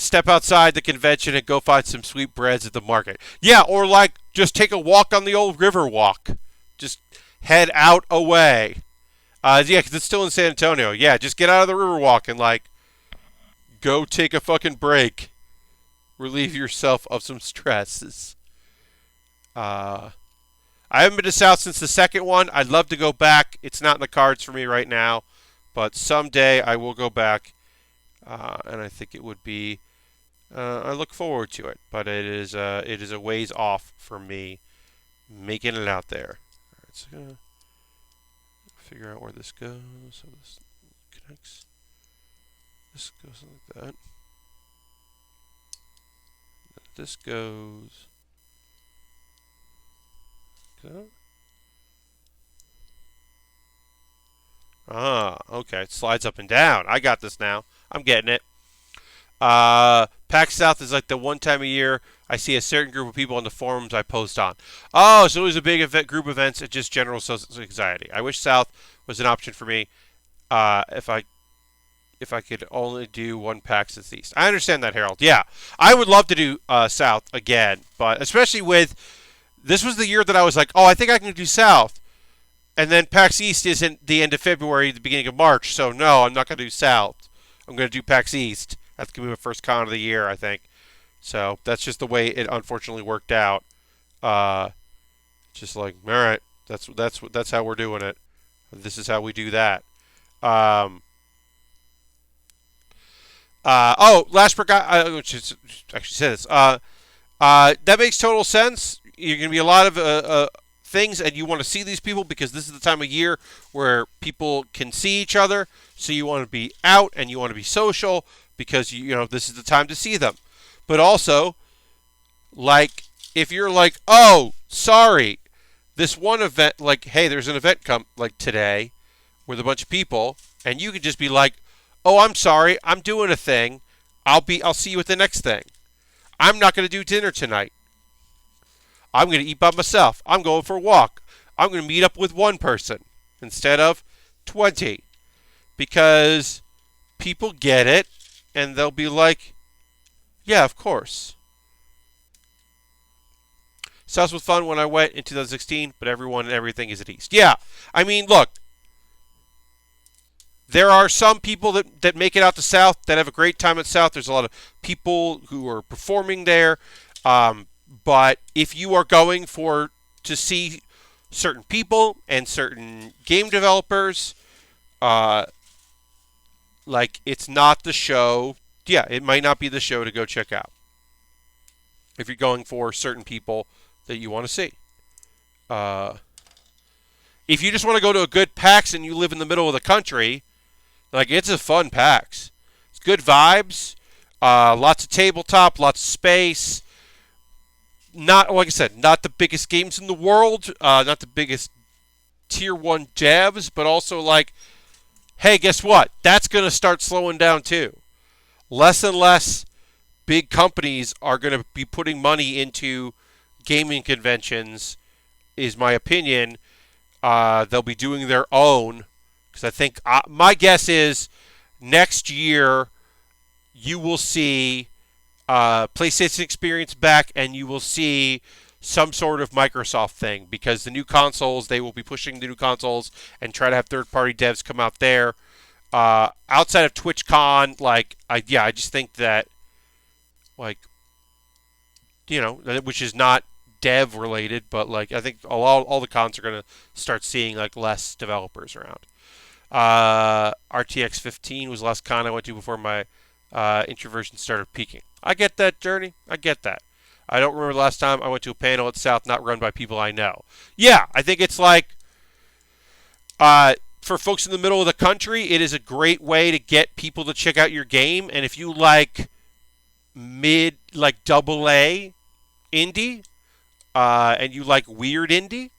Step outside the convention and go find some sweetbreads at the market. Yeah, or just take a walk on the old river walk. Just head out away. Yeah, because it's still in San Antonio. Yeah, just get out of the river walk and go take a fucking break. Relieve yourself of some stresses. I haven't been to South since the second one. I'd love to go back. It's not in the cards for me right now, but someday I will go back, and I think it would be. I look forward to it, but it is a ways off for me making it out there. All right, so gonna figure out where this goes. So this connects. This goes like that. This goes. Okay. It slides up and down. I got this now. I'm getting it. PAX South is the one time a year I see a certain group of people on the forums I post on. Oh, so it was a big group events. It's just general social anxiety. I wish South was an option for me. If I could only do one PAX East. I understand that, Harold. Yeah, I would love to do South again, but especially with this was the year that I was like, oh, I think I can do South, and then PAX East isn't the end of February, the beginning of March, so no, I'm not going to do South. I'm going to do PAX East. That's going to be my first con of the year, I think. So that's just the way it unfortunately worked out. Just all right, that's how we're doing it. This is how we do that. Lashbrook, which is actually said this. That makes total sense. You're going to be a lot of things, and you want to see these people because this is the time of year where people can see each other. So you want to be out and you want to be social because this is the time to see them. But also, if you're oh, sorry, this one event, hey, there's an event today with a bunch of people, and you could just be oh, I'm sorry, I'm doing a thing. I'll see you at the next thing. I'm not going to do dinner tonight. I'm going to eat by myself. I'm going for a walk. I'm going to meet up with one person instead of 20 because people get it and they'll be like, yeah, of course. South was fun when I went in 2016, but everyone and everything is at East. Yeah, I mean, look, there are some people that make it out to South that have a great time at South. There's a lot of people who are performing there. But if you are going to see certain people and certain game developers, like it's not the show. Yeah, it might not be the show to go check out if you're going for certain people that you want to see. If you just want to go to a good PAX and you live in the middle of the country, like it's a fun PAX. It's good vibes, lots of tabletop, lots of space. Not, like I said, not the biggest games in the world, not the biggest tier 1 devs, but also like, hey, guess what? That's going to start slowing down too. Less and less big companies are going to be putting money into gaming conventions, is my opinion. They'll be doing their own, because I think, my guess is next year you will see PlayStation Experience back, and you will see some sort of Microsoft thing, because the new consoles, they will be pushing the new consoles and try to have third-party devs come out there. Outside of TwitchCon, like, I just think that, like, you know, which is not dev related, but like I think all the cons are going to start seeing like less developers around. RTX 15 was the last con I went to before my introversion started peaking. I get that, Journey. I get that. I don't remember the last time I went to a panel at South not run by people I know. Yeah, I think it's like, for folks in the middle of the country, it is a great way to get people to check out your game. And if you like like AA indie, and you like weird indie,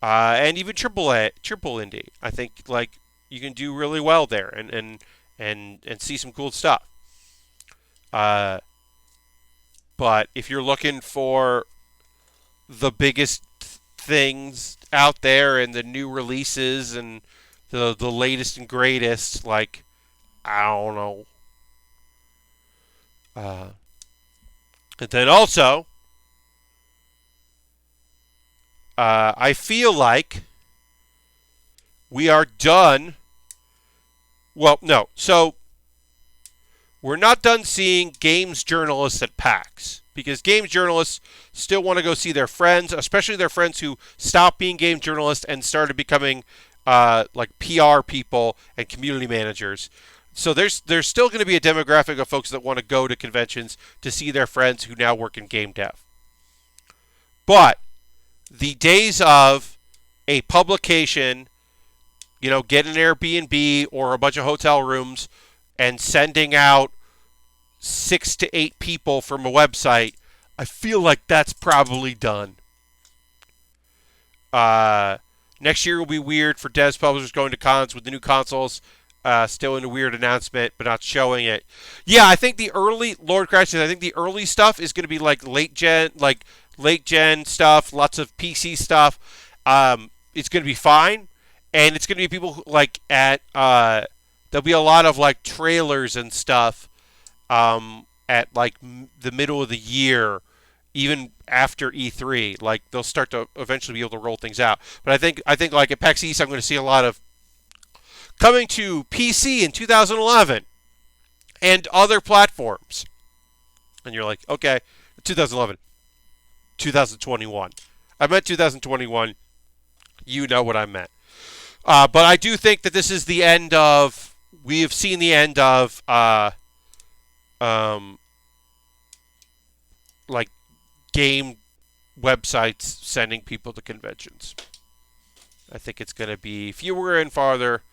and even triple indie, I think like you can do really well there and see some cool stuff. But if you're looking for the biggest things out there and the new releases and the latest and greatest, like, I don't know. And then also, I feel like we are done. Well, no. So, we're not done seeing games journalists at PAX, because games journalists still want to go see their friends, especially their friends who stopped being game journalists and started becoming like PR people and community managers. So there's still going to be a demographic of folks that want to go to conventions to see their friends who now work in game dev. But the days of a publication, you know, get an Airbnb or a bunch of hotel rooms and sending out 6 to 8 people from a website, I feel like that's probably done. Next year will be weird for devs publishers going to cons with the new consoles. Still in a weird announcement, but not showing it. Yeah, I think the early Lord Christ, I think the early stuff is going to be like late gen stuff, lots of PC stuff. It's going to be fine, and it's going to be people who, like at there'll be a lot of like trailers and stuff at like the middle of the year, even after E3. Like they'll start to eventually be able to roll things out. But I think like at PAX East, I'm going to see a lot of coming to PC in 2011 and other platforms. And you're like, okay, 2011, 2021. I meant 2021. You know what I meant. But I do think that this is the end of, we have seen the end of, like game websites sending people to conventions. I think it's going to be fewer and farther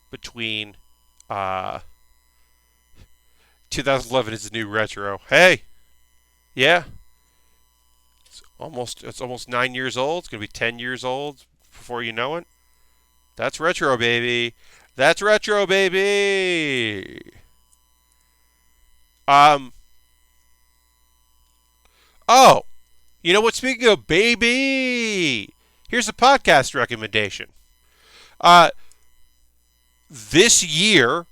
between 2011 is the new retro. Hey, yeah, it's almost 9 years old. It's gonna be 10 years old before you know it. That's retro, baby. That's retro, baby. Oh, you know what? Speaking of baby, here's a podcast recommendation. this year,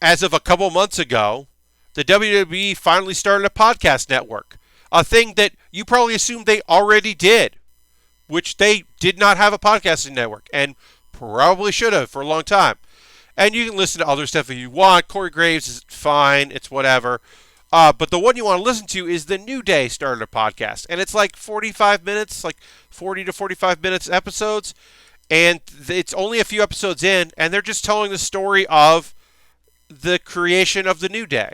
as of a couple months ago, the WWE finally started a podcast network. A thing that you probably assumed they already did, which they did not have a podcasting network and probably should have for a long time. And you can listen to other stuff if you want. Corey Graves is fine. It's whatever. But the one you want to listen to is the New Day started a podcast. And it's like 45 minutes, like 40 to 45 minutes episodes. And it's only a few episodes in. And they're just telling the story of the creation of the New Day.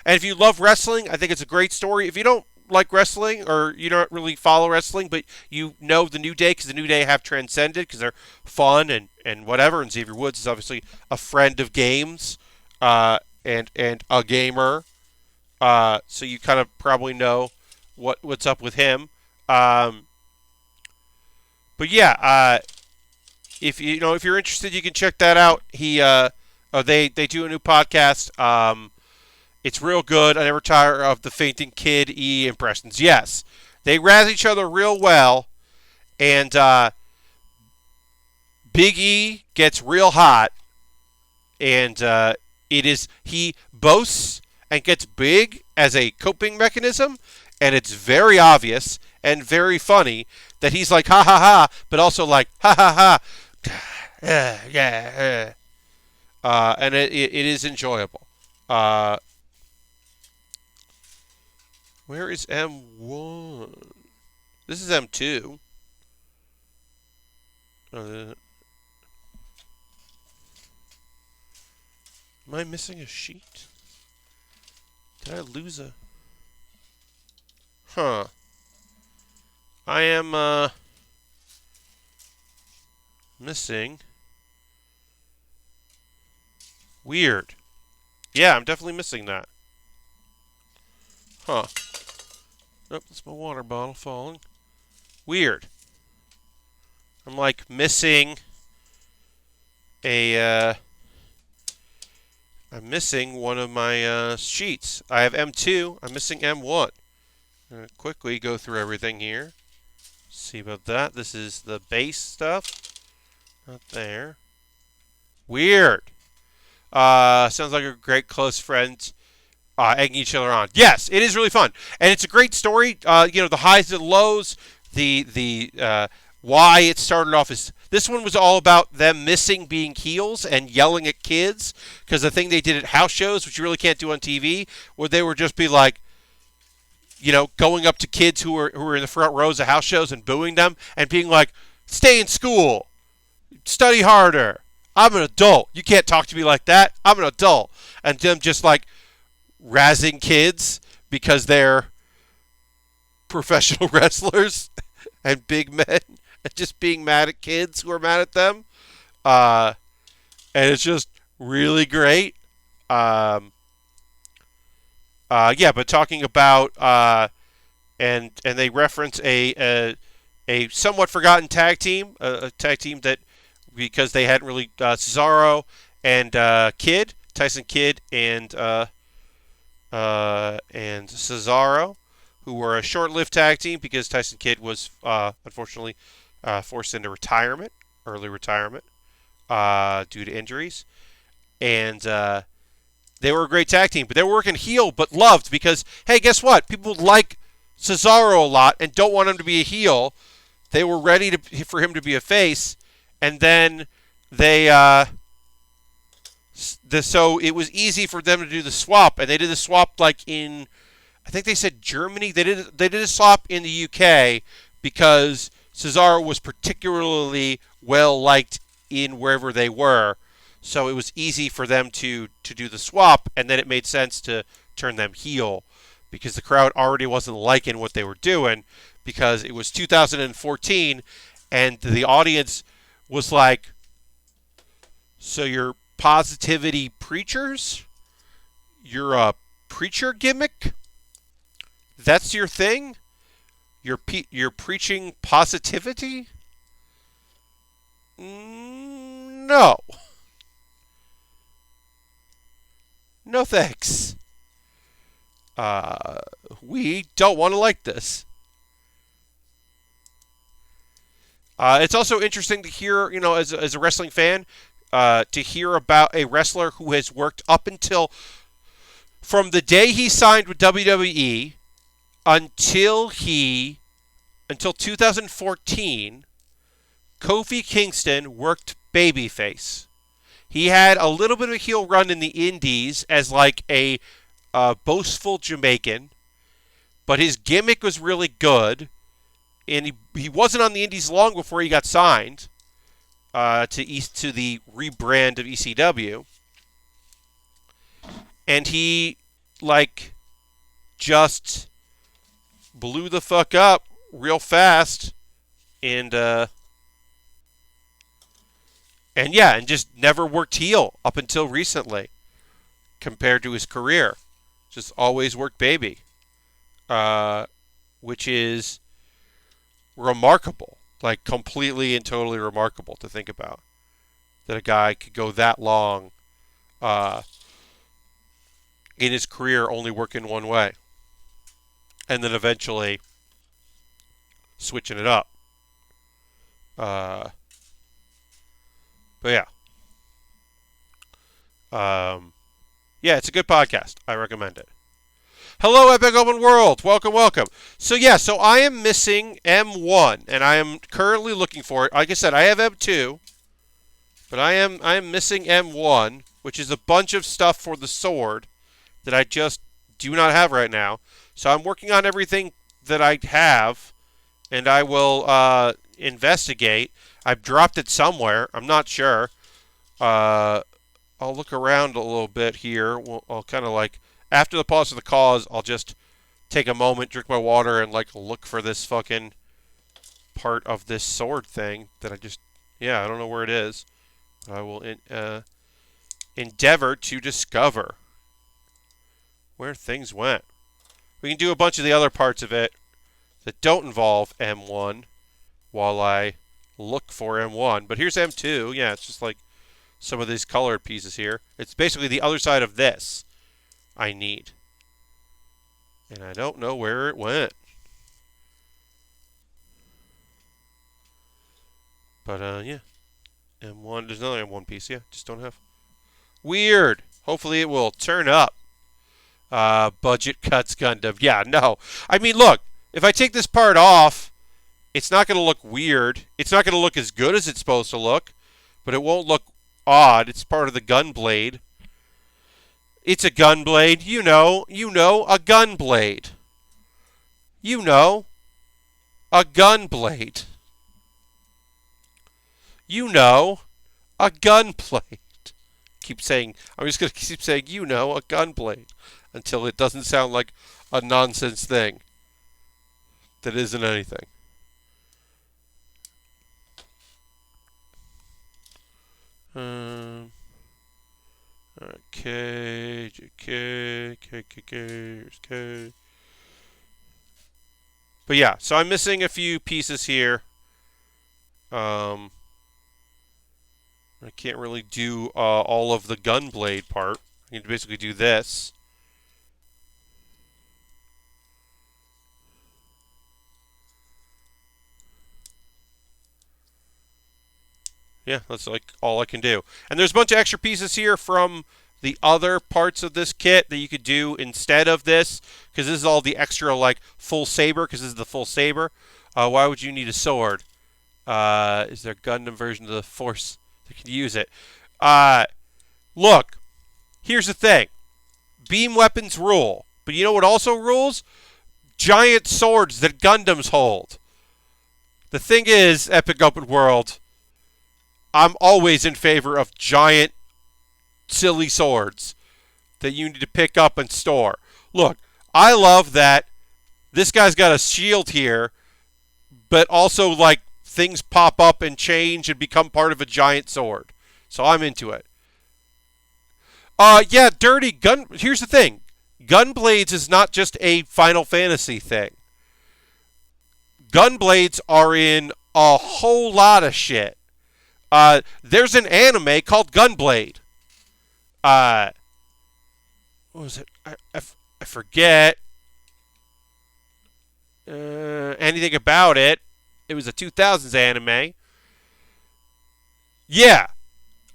And if you love wrestling, I think it's a great story. If you don't like wrestling or you don't really follow wrestling, but you know the New Day because the New Day have transcended because they're fun and whatever. And Xavier Woods is obviously a friend of games and a gamer. So you kind of probably know what's up with him. But yeah, if you're interested, you can check that out. They do a new podcast. It's real good. I never tire of the fainting kid impressions. Yes, they razz each other real well, and Big E gets real hot, and he boasts and gets big as a coping mechanism, and it's very obvious and very funny that he's like ha ha ha, but also like ha ha ha, yeah, and it is enjoyable. Where is M1? This is M2. Am I missing a sheet? Did I lose a... Huh. I am, missing... Weird. Yeah, I'm definitely missing that. Huh. Nope, that's my water bottle falling. Weird. I'm like missing I'm missing one of my sheets. I have M2. I'm missing M1. I'm going to quickly go through everything here. See about that. This is the base stuff. Not there. Weird. Sounds like a great close friend egging each other on. Yes, it is really fun, and it's a great story. The highs and lows, the why it started off is this one was all about them missing being heels and yelling at kids because the thing they did at house shows, which you really can't do on TV, where they would just be like, going up to kids who were in the front rows of house shows and booing them and being like, "Stay in school, study harder. I'm an adult. You can't talk to me like that. I'm an adult," and them just like razzing kids because they're professional wrestlers and big men and just being mad at kids who are mad at them. And it's just really great. But talking about and they reference a somewhat forgotten tag team, a tag team that because they hadn't really Cesaro and Tyson Kidd and Cesaro, who were a short-lived tag team because Tyson Kidd was unfortunately forced into early retirement, due to injuries. And they were a great tag team, but they were working heel but loved because, hey, guess what? People like Cesaro a lot and don't want him to be a heel. They were ready for him to be a face, and then they so it was easy for them to do the swap, and they did the swap like in, I think they said Germany. They did a swap in the UK because Cesaro was particularly well liked in wherever they were, so it was easy for them to do the swap, and then it made sense to turn them heel because the crowd already wasn't liking what they were doing because it was 2014, and the audience was like, "So you're positivity preachers? You're a preacher gimmick? That's your thing? You're preaching positivity? No. No thanks. We don't want to like this." It's also interesting to hear, as a wrestling fan, to hear about a wrestler who has worked up until from the day he signed with WWE until 2014. Kofi Kingston worked babyface. He had a little bit of a heel run in the Indies as like a boastful Jamaican, but his gimmick was really good, and he wasn't on the Indies long before he got signed to the rebrand of ECW, and he like just blew the fuck up real fast, and just never worked heel up until recently, compared to his career. Just always worked baby, which is remarkable, like completely and totally remarkable to think about, that a guy could go that long in his career only working one way, and then eventually switching it up. But yeah. It's a good podcast. I recommend it. Hello, Epic Open World. Welcome, welcome. So I am missing M1, and I am currently looking for it. Like I said, I have M2, but I am missing M1, which is a bunch of stuff for the sword that I just do not have right now. So I'm working on everything that I have, and I will investigate. I've dropped it somewhere. I'm not sure. I'll look around a little bit here. I'll kind of like, after the pause of the cause, I'll just take a moment, drink my water, and like look for this fucking part of this sword thing that I don't know where it is. I will endeavor to discover where things went. We can do a bunch of the other parts of it that don't involve M1 while I look for M1. But here's M2. Yeah, it's just like some of these colored pieces here. It's basically the other side of this I need. And I don't know where it went. But, M1, there's another M1 piece, just don't have. Weird. Hopefully it will turn up. Budget cuts Gundam. Yeah, no. I mean, look, if I take this part off, it's not going to look weird. It's not going to look as good as it's supposed to look, but it won't look odd. It's part of the gun blade. It's a gun blade. You know, a gun blade. You know, a gun blade. You know, a gun blade. I'm just going to keep saying, a gun blade, until it doesn't sound like a nonsense thing that isn't anything. K, K, here's K. But yeah, so I'm missing a few pieces here. I can't really do all of the gun blade part. I can basically do this. Yeah, that's like all I can do. And there's a bunch of extra pieces here from the other parts of this kit that you could do instead of this, because this is all the extra like full saber, because this is the full saber. Why would you need a sword? Is there a Gundam version of the Force that can use it? Look, here's the thing. Beam weapons rule. But you know what also rules? Giant swords that Gundams hold. The thing is, Epic Open World, I'm always in favor of giant, silly swords that you need to pick up and store. Look, I love that this guy's got a shield here, but also, like, things pop up and change and become part of a giant sword. So I'm into it. Dirty gun. Here's the thing. Gunblades is not just a Final Fantasy thing. Gunblades are in a whole lot of shit. There's an anime called Gunblade. What was it? I forget anything about it. It was a 2000s anime. Yeah.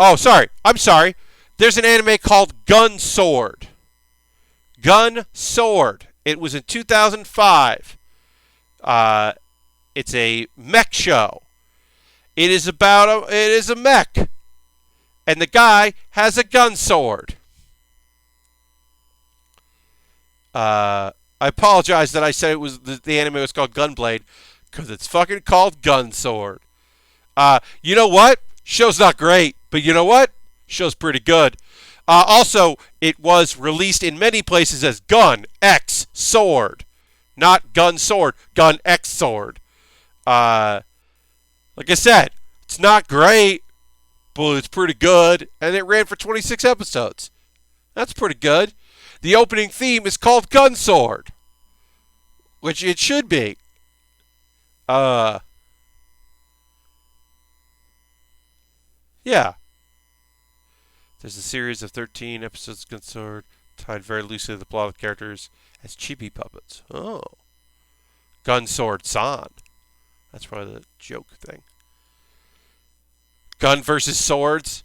Oh, sorry. I'm sorry. There's an anime called Gun Sword. Gun Sword. It was in 2005. It's a mech show. It is a mech, and the guy has a gun sword. I apologize that I said it was the anime was called Gunblade, because it's fucking called Gun Sword. You know what? Show's not great, but you know what? Show's pretty good. Also, it was released in many places as Gun X Sword, not Gun Sword, Gun X Sword. Like I said, it's not great, but it's pretty good, and it ran for 26 episodes. That's pretty good. The opening theme is called Gun Sword, which it should be. Yeah. There's a series of 13 episodes of Gun Sword, tied very loosely to the plot of the characters as chibi puppets. Oh. Gun Sword San. That's probably the joke thing. Gun versus swords.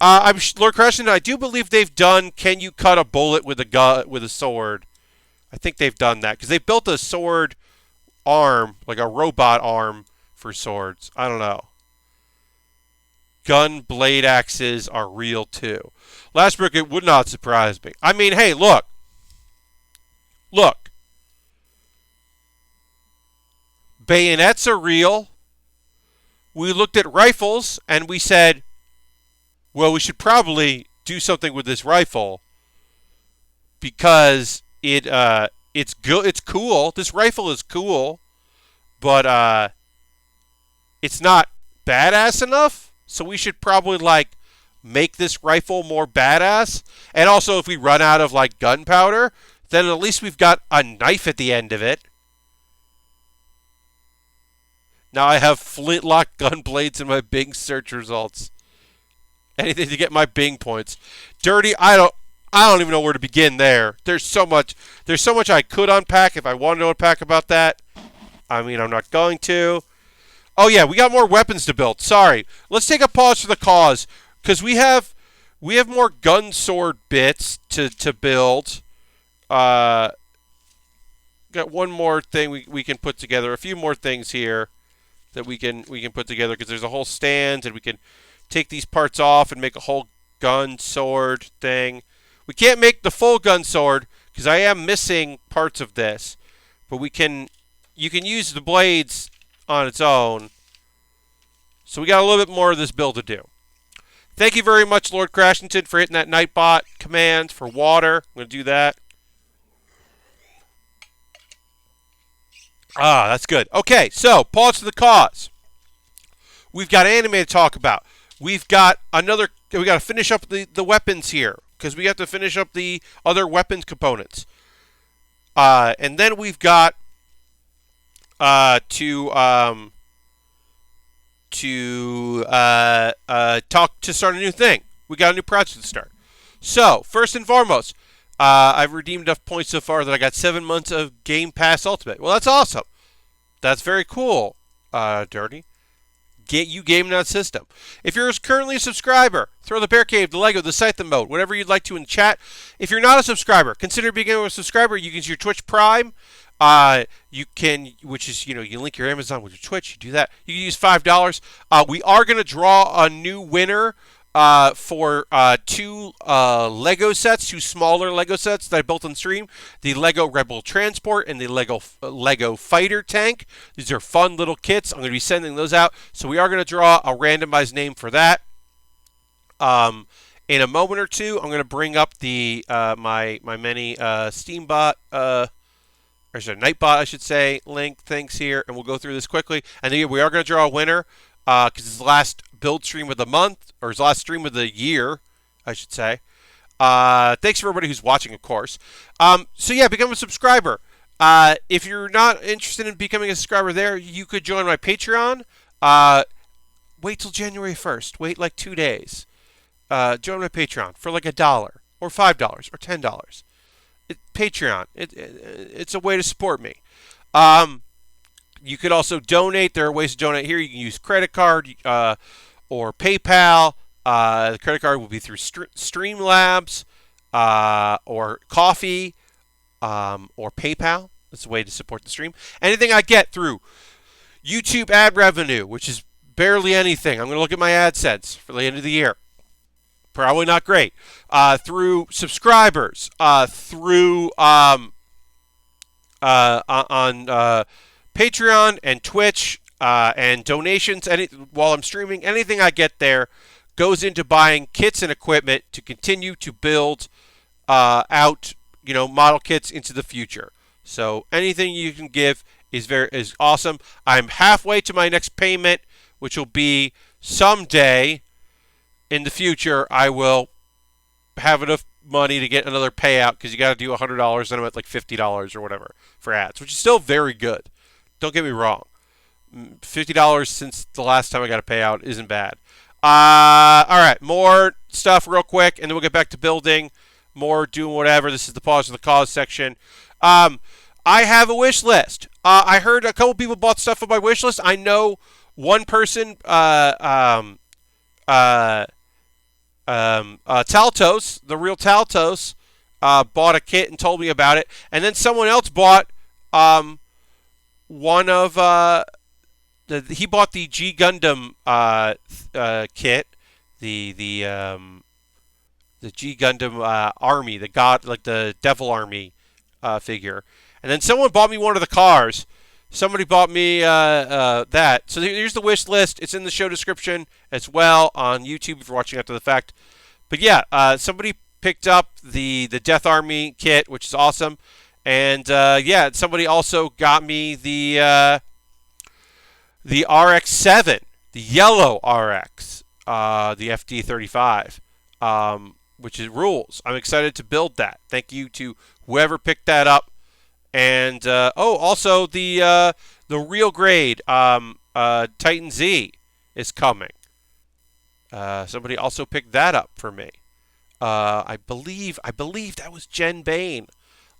Lord Crashton, I do believe they've done Can You Cut a Bullet with a Sword? I think they've done that, because they built a sword arm, like a robot arm for swords. I don't know. Gun blade axes are real too. Last book, it would not surprise me. I mean, hey, look. Look. Bayonets are real. We looked at rifles and we said, well, we should probably do something with this rifle because it's good. It's cool. This rifle is cool, but it's not badass enough. So we should probably make this rifle more badass. And also, if we run out of gunpowder, then at least we've got a knife at the end of it. Now I have flintlock gun blades in my Bing search results. Anything to get my Bing points. Dirty, I don't even know where to begin there. There's so much I could unpack if I wanted to unpack about that. I mean, I'm not going to. Oh yeah, we got more weapons to build. Sorry. Let's take a pause for the cause, because we have more gun sword bits to build. Got one more thing we can put together. A few more things here that we can put together, because there's a whole stand, and we can take these parts off and make a whole gun sword thing. We can't make the full gun sword because I am missing parts of this, but you can use the blades on its own. So we got a little bit more of this build to do. Thank you very much, Lord Crashington, for hitting that Nightbot command for water. I'm going to do that. Ah, that's good. Okay, so pause for the cause. We've got anime to talk about. We've got we got to finish up the weapons here, because we have to finish up the other weapons components. And then we've got to start a new thing. We got a new project to start. So, first and foremost, I've redeemed enough points so far that I got 7 months of Game Pass Ultimate. Well, that's awesome. That's very cool, Dirty. You game that system. If you're currently a subscriber, throw the Bear Cave, the Lego, the Scythe mode, whatever you'd like to in chat. If you're not a subscriber, consider becoming a subscriber. You can use your Twitch Prime. You can link your Amazon with your Twitch. You do that. You can use $5. We are going to draw a new winner for two Lego sets, two smaller Lego sets that I built on stream. The Lego Rebel Transport and the Lego Fighter Tank. These are fun little kits. I'm going to be sending those out. So we are going to draw a randomized name for that. In a moment or two, I'm going to bring up the my many Steambot or sorry, Nightbot, I should say, link things here, and we'll go through this quickly. And then we are going to draw a winner because it's the last build stream of the month, or his last stream of the year, I should say. Thanks for everybody who's watching, of course. So yeah, become a subscriber. If you're not interested in becoming a subscriber there, you could join my Patreon. Wait till January 1st. Wait like 2 days. Join my Patreon for like $1 or $5 or $10. Patreon. It's a way to support me. You could also donate. There are ways to donate here. You can use credit card or PayPal. The credit card will be through Streamlabs, or Coffee, or PayPal. That's a way to support the stream. Anything I get through YouTube ad revenue, which is barely anything. I'm going to look at my AdSense for the end of the year. Probably not great. Through subscribers, through on Patreon and Twitch, and donations. While I'm streaming, anything I get there goes into buying kits and equipment to continue to build out, model kits into the future. So anything you can give is awesome. I'm halfway to my next payment, which will be someday in the future. I will have enough money to get another payout, because you got to do $100, and I'm at like $50 or whatever for ads, which is still very good. Don't get me wrong. $50 since the last time I got a payout isn't bad. All right, more stuff real quick, and then we'll get back to building, more doing whatever. This is the pause for the cause section. I have a wish list. I heard a couple people bought stuff on my wish list. I know one person, Taltos, the real Taltos, bought a kit and told me about it. And then someone else bought one of he bought the G Gundam kit, the G Gundam army, the god, like the Devil Army figure. And then someone bought me one of the cars. Somebody bought me that. So here's the wish list. It's in the show description as well on YouTube if you're watching after the fact. But yeah, somebody picked up the Death Army kit, which is awesome. And yeah, somebody also got me the RX-7, the yellow RX, the FD35, which is rules. I'm excited to build that. Thank you to whoever picked that up. And also the real grade Titan Z is coming. Somebody also picked that up for me. I believe that was Jen Bain.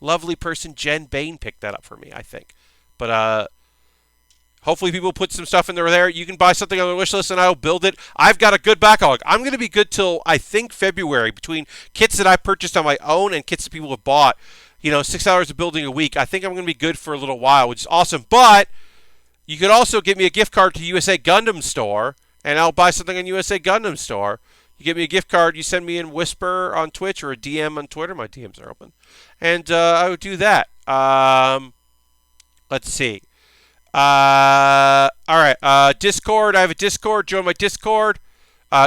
Lovely person Jen Bain picked that up for me, I think. But hopefully people put some stuff in there. You can buy something on the wish list and I'll build it. I've got a good backlog. I'm going to be good till, I think, February, between kits that I purchased on my own and kits that people have bought. 6 hours of building a week. I think I'm going to be good for a little while, which is awesome. But you could also give me a gift card to USA Gundam Store, and I'll buy something on USA Gundam Store. You give me a gift card, you send me in Whisper on Twitch or a DM on Twitter. My DMs are open. And I would do that. Let's see. All right. Discord. I have a Discord. Join my Discord.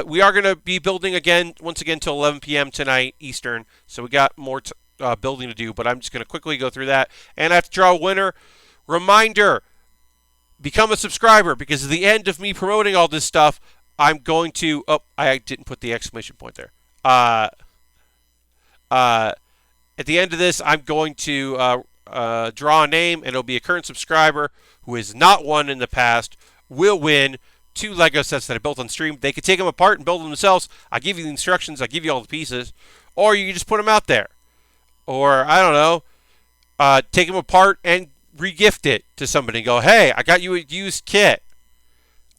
We are going to be building once again, till 11 p.m. tonight Eastern. So we got more building to do, but I'm just going to quickly go through that. And I have to draw a winner. Reminder, become a subscriber, because at the end of me promoting all this stuff, I'm going to... Oh, I didn't put the exclamation point there. At the end of this, I'm going to draw a name, and it'll be a current subscriber who has not won in the past will win 2 Lego sets that I built on stream. They can take them apart and build them themselves. I give you the instructions. I give you all the pieces. Or you can just put them out there. Or, I don't know, take them apart and regift it to somebody and go, hey, I got you a used kit.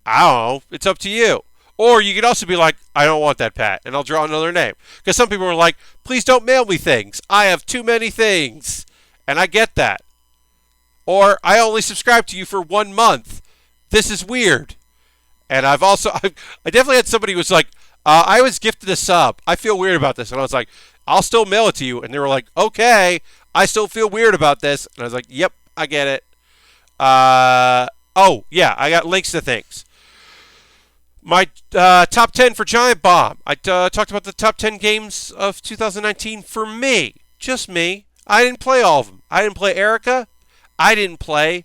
I don't know. It's up to you. Or you could also be like, I don't want that, Pat, and I'll draw another name. Because some people are like, please don't mail me things. I have too many things. And I get that. Or I only subscribe to you for 1 month. This is weird. And I definitely had somebody who was like, I was gifted a sub. I feel weird about this. And I was like, I'll still mail it to you. And they were like, okay, I still feel weird about this. And I was like, yep, I get it. Oh, yeah, I got links to things. My top 10 for Giant Bomb. I talked about the top 10 games of 2019 for me. Just me. I didn't play all of them. I didn't play Erica. I didn't play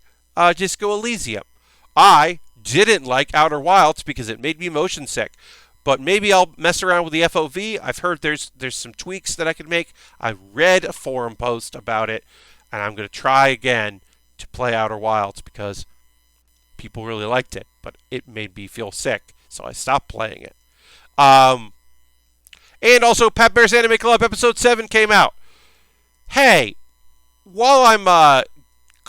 Disco Elysium. I didn't like Outer Wilds because it made me motion sick. But maybe I'll mess around with the FOV. I've heard there's some tweaks that I could make. I read a forum post about it, and I'm going to try again to play Outer Wilds because people really liked it, but it made me feel sick, so I stopped playing it. And also, Pat Bear's Anime Club Episode 7 came out. Hey, while I'm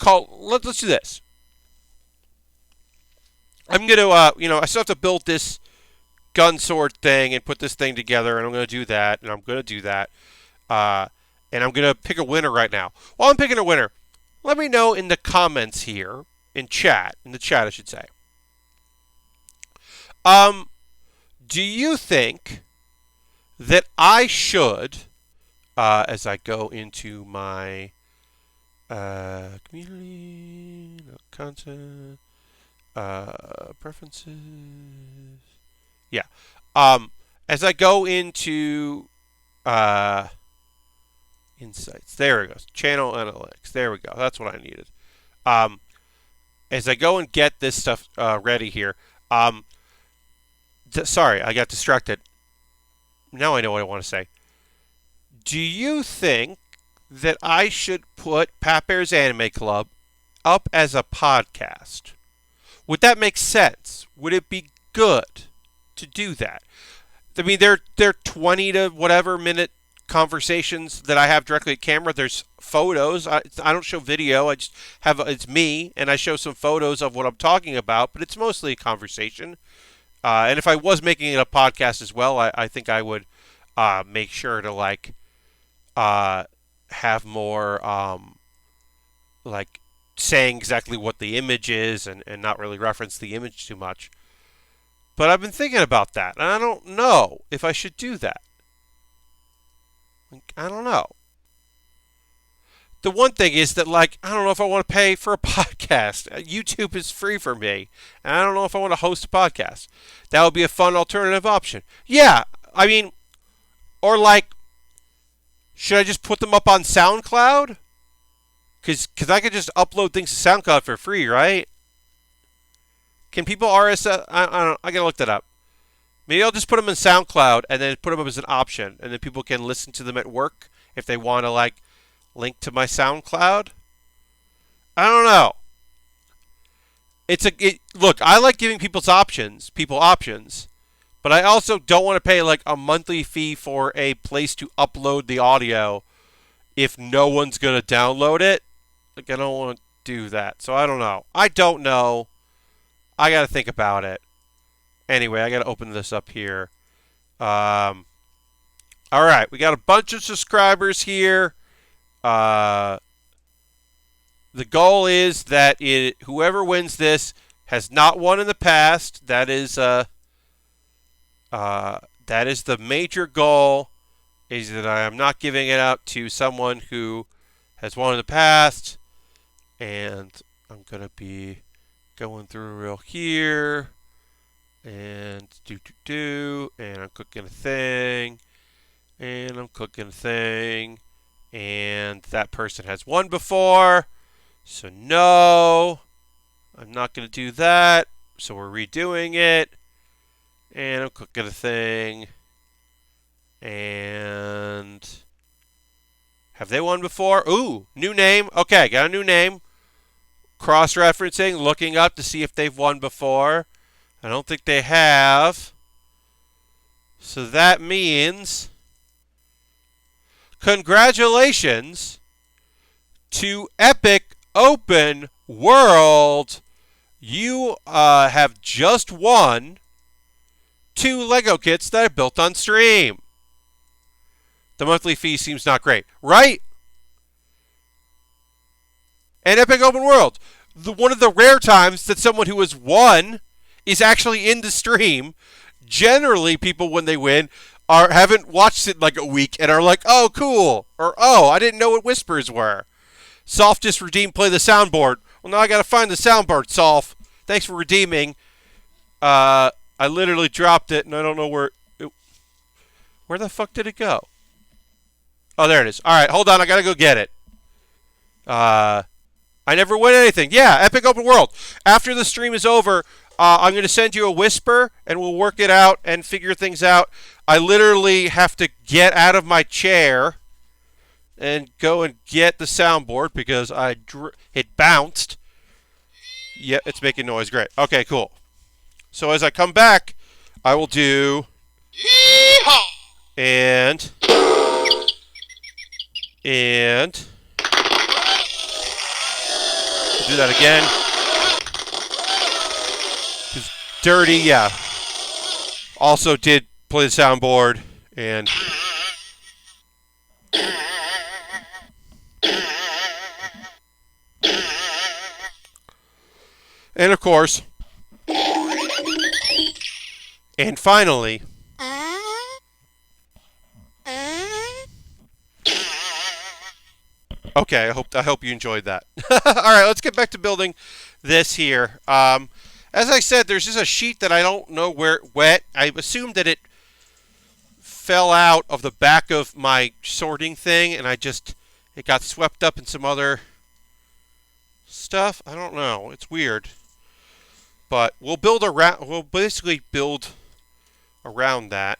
let's do this. I'm going to, I still have to build this gun sword thing and put this thing together, and I'm going to do that, and I'm going to do that. And I'm going to pick a winner right now. While I'm picking a winner, let me know in the comments here, in the chat I should say. Do you think that I should, as I go into my community, content, preferences, yeah, as I go into insights, there it goes, channel analytics, there we go, that's what I needed. As I go and get this stuff ready here, sorry, I got distracted. Now I know what I want to say. Do you think that I should put Pat Bear's Anime Club up as a podcast? Would that make sense? Would it be good to do that? I mean, they're 20 to whatever minute conversations that I have directly at camera. There's photos. I don't show video. I just have it's me, and I show some photos of what I'm talking about. But it's mostly a conversation. And if I was making it a podcast as well, I think I would make sure to have more saying exactly what the image is and not really reference the image too much. But I've been thinking about that, and I don't know if I should do that. I don't know. The one thing is that, I don't know if I want to pay for a podcast. YouTube is free for me, and I don't know if I want to host a podcast. That would be a fun alternative option. Yeah, I mean, or should I just put them up on SoundCloud? Because I could just upload things to SoundCloud for free, right? Can people RSS? I don't know. I gotta look that up. Maybe I'll just put them in SoundCloud and then put them up as an option, and then people can listen to them at work if they want to link to my SoundCloud. I don't know. Look, I like giving people options, but I also don't want to pay a monthly fee for a place to upload the audio if no one's going to download it. I don't want to do that. So I don't know. I got to think about it. Anyway, I got to open this up here. All right, we got a bunch of subscribers here. The goal is that whoever wins this has not won in the past. That is the major goal, is that I am not giving it out to someone who has won in the past. And I'm going to be going through real here. And and I'm cooking a thing. And I'm cooking a thing. And that person has won before. So no, I'm not going to do that. So we're redoing it. And I'm cooking a thing. And have they won before? Ooh, new name. Okay, got a new name. Cross-referencing, looking up to see if they've won before. I don't think they have. So that means congratulations to Epic Open World. You have just won 2 Lego kits that I built on stream. The monthly fee seems not great, right? And Epic Open World, one of the rare times that someone who has won is actually in the stream. Generally, people, when they win, haven't watched it a week and are like, oh, cool. Or, oh, I didn't know what whispers were. Solf just redeemed play the soundboard. Well, now I got to find the soundboard, Solf. Thanks for redeeming. I literally dropped it, and I don't know where the fuck did it go? Oh, there it is. All right, hold on. I got to go get it. I never win anything. Yeah, Epic Open World. After the stream is over, I'm going to send you a whisper, and we'll work it out and figure things out. I literally have to get out of my chair and go and get the soundboard because it bounced. Yep, it's making noise. Great. Okay, cool. So as I come back, I will do... And... Do that again. Just dirty, yeah. also did play the soundboard, and of course, and finally, okay, I hope you enjoyed that. All right, let's get back to building this here. As I said, there's just a sheet that I don't know where it went. I assumed that it fell out of the back of my sorting thing, and it got swept up in some other stuff. I don't know. It's weird. But we'll basically build around that.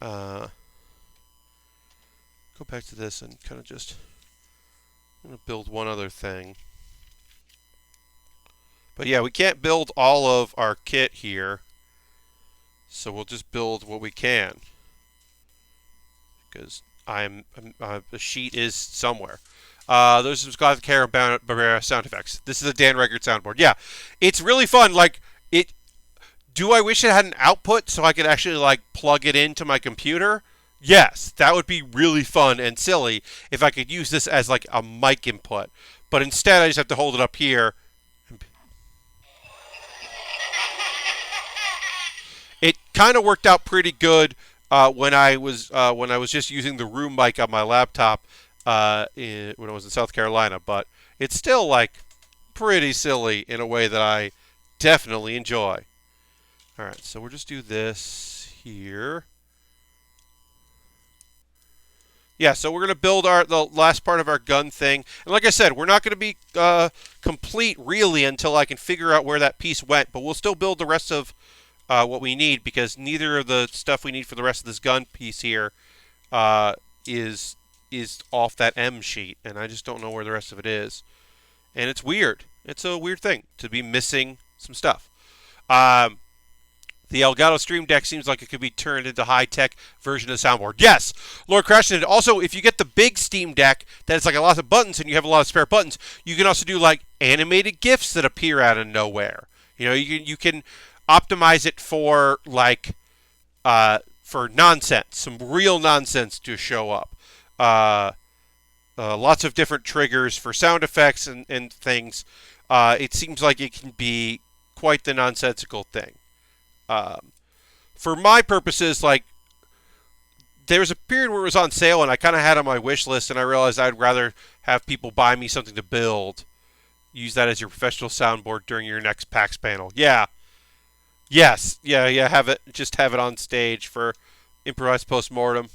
Go back to this and kind of I'm going to build one other thing. But yeah, we can't build all of our kit here. So we'll just build what we can. Because the sheet is somewhere. There's some Scott Care Baer sound effects. This is a Dan Reichert soundboard. Yeah, it's really fun. Do I wish it had an output so I could actually plug it into my computer? Yes, that would be really fun and silly if I could use this as a mic input. But instead, I just have to hold it up here. It kind of worked out pretty good when I was just using the room mic on my laptop when I was in South Carolina. But it's still pretty silly in a way that I definitely enjoy. All right, so we'll just do this here. Yeah, so we're going to build the last part of our gun thing. And like I said, we're not going to be complete really until I can figure out where that piece went. But we'll still build the rest of what we need, because neither of the stuff we need for the rest of this gun piece here is off that M sheet. And I just don't know where the rest of it is. And it's weird. It's a weird thing to be missing some stuff. The Elgato Stream Deck seems like it could be turned into high-tech version of the soundboard. Yes, Lord Crashton. Also, if you get the big Steam Deck that's a lot of buttons and you have a lot of spare buttons, you can also do animated GIFs that appear out of nowhere. You can optimize it for for nonsense, some real nonsense to show up. Lots of different triggers for sound effects and things. It seems like it can be quite the nonsensical thing. For my purposes, there was a period where it was on sale and I kind of had it on my wish list, and I realized I'd rather have people buy me something to build. Use that as your professional soundboard during your next PAX panel. Yeah. Yes. Yeah, just have it on stage for improvised postmortem.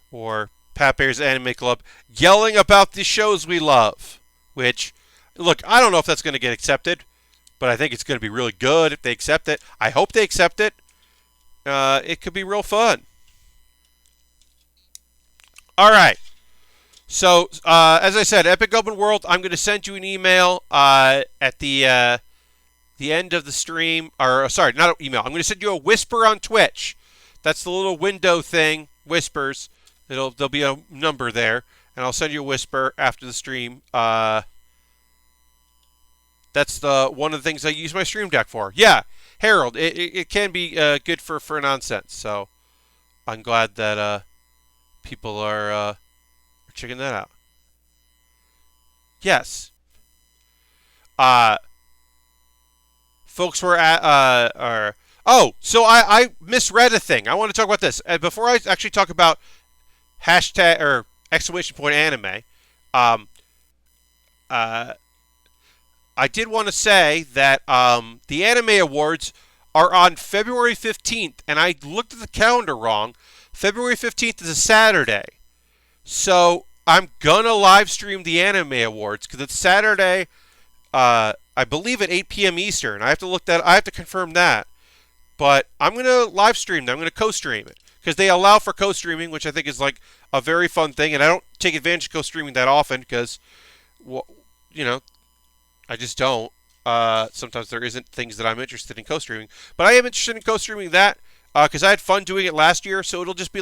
Or Pat Baer's Anime Club yelling about the shows we love. Which, look, I don't know if that's going to get accepted, but I think it's going to be really good if they accept it. I hope they accept it. It could be real fun. All right. So, as I said, Epic Open World, I'm going to send you an email at the end of the stream. Or, sorry, not an email. I'm going to send you a whisper on Twitch. That's the little window thing, whispers. There'll be a number there, and I'll send you a whisper after the stream. That's one of the things I use my Stream Deck for. Yeah, Harold, it can be good for nonsense. So I'm glad that people are checking that out. Yes. Folks were at so I misread a thing. I want to talk about this. Before I actually talk about hashtag or !anime, I did want to say that the Anime Awards are on February 15th, and I looked at the calendar wrong. February 15th is a Saturday. So I'm going to live stream the Anime Awards because it's Saturday, I believe at 8 p.m. Eastern. I have to confirm that. But I'm going to live stream them. I'm going to co-stream it because they allow for co-streaming, which I think is a very fun thing. And I don't take advantage of co-streaming that often because, I just don't. Sometimes there isn't things that I'm interested in co-streaming. But I am interested in co-streaming that because I had fun doing it last year. So it'll just be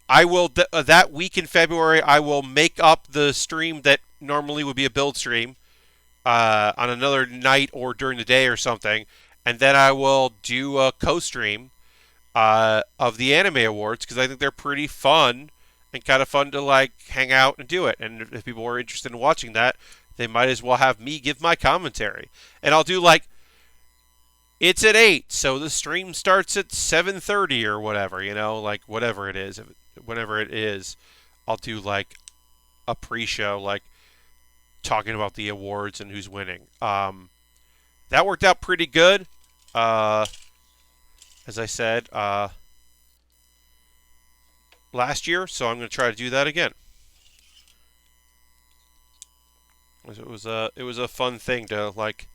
I will, that week in February, I will make up the stream that normally would be a build stream on another night or during the day or something. and then I will do a co-stream of the anime awards because I think they're pretty fun and kind of fun to like hang out and do it. And if people are interested in watching that, they might as well have me give my commentary. And I'll do like it's at 8, so the stream starts at 7:30 or whatever, like whatever it is, whenever it is, I'll do like a pre-show, like talking about the awards and who's winning. That worked out pretty good. As I said, last year, so I'm going to try to do that again. It was a fun thing to like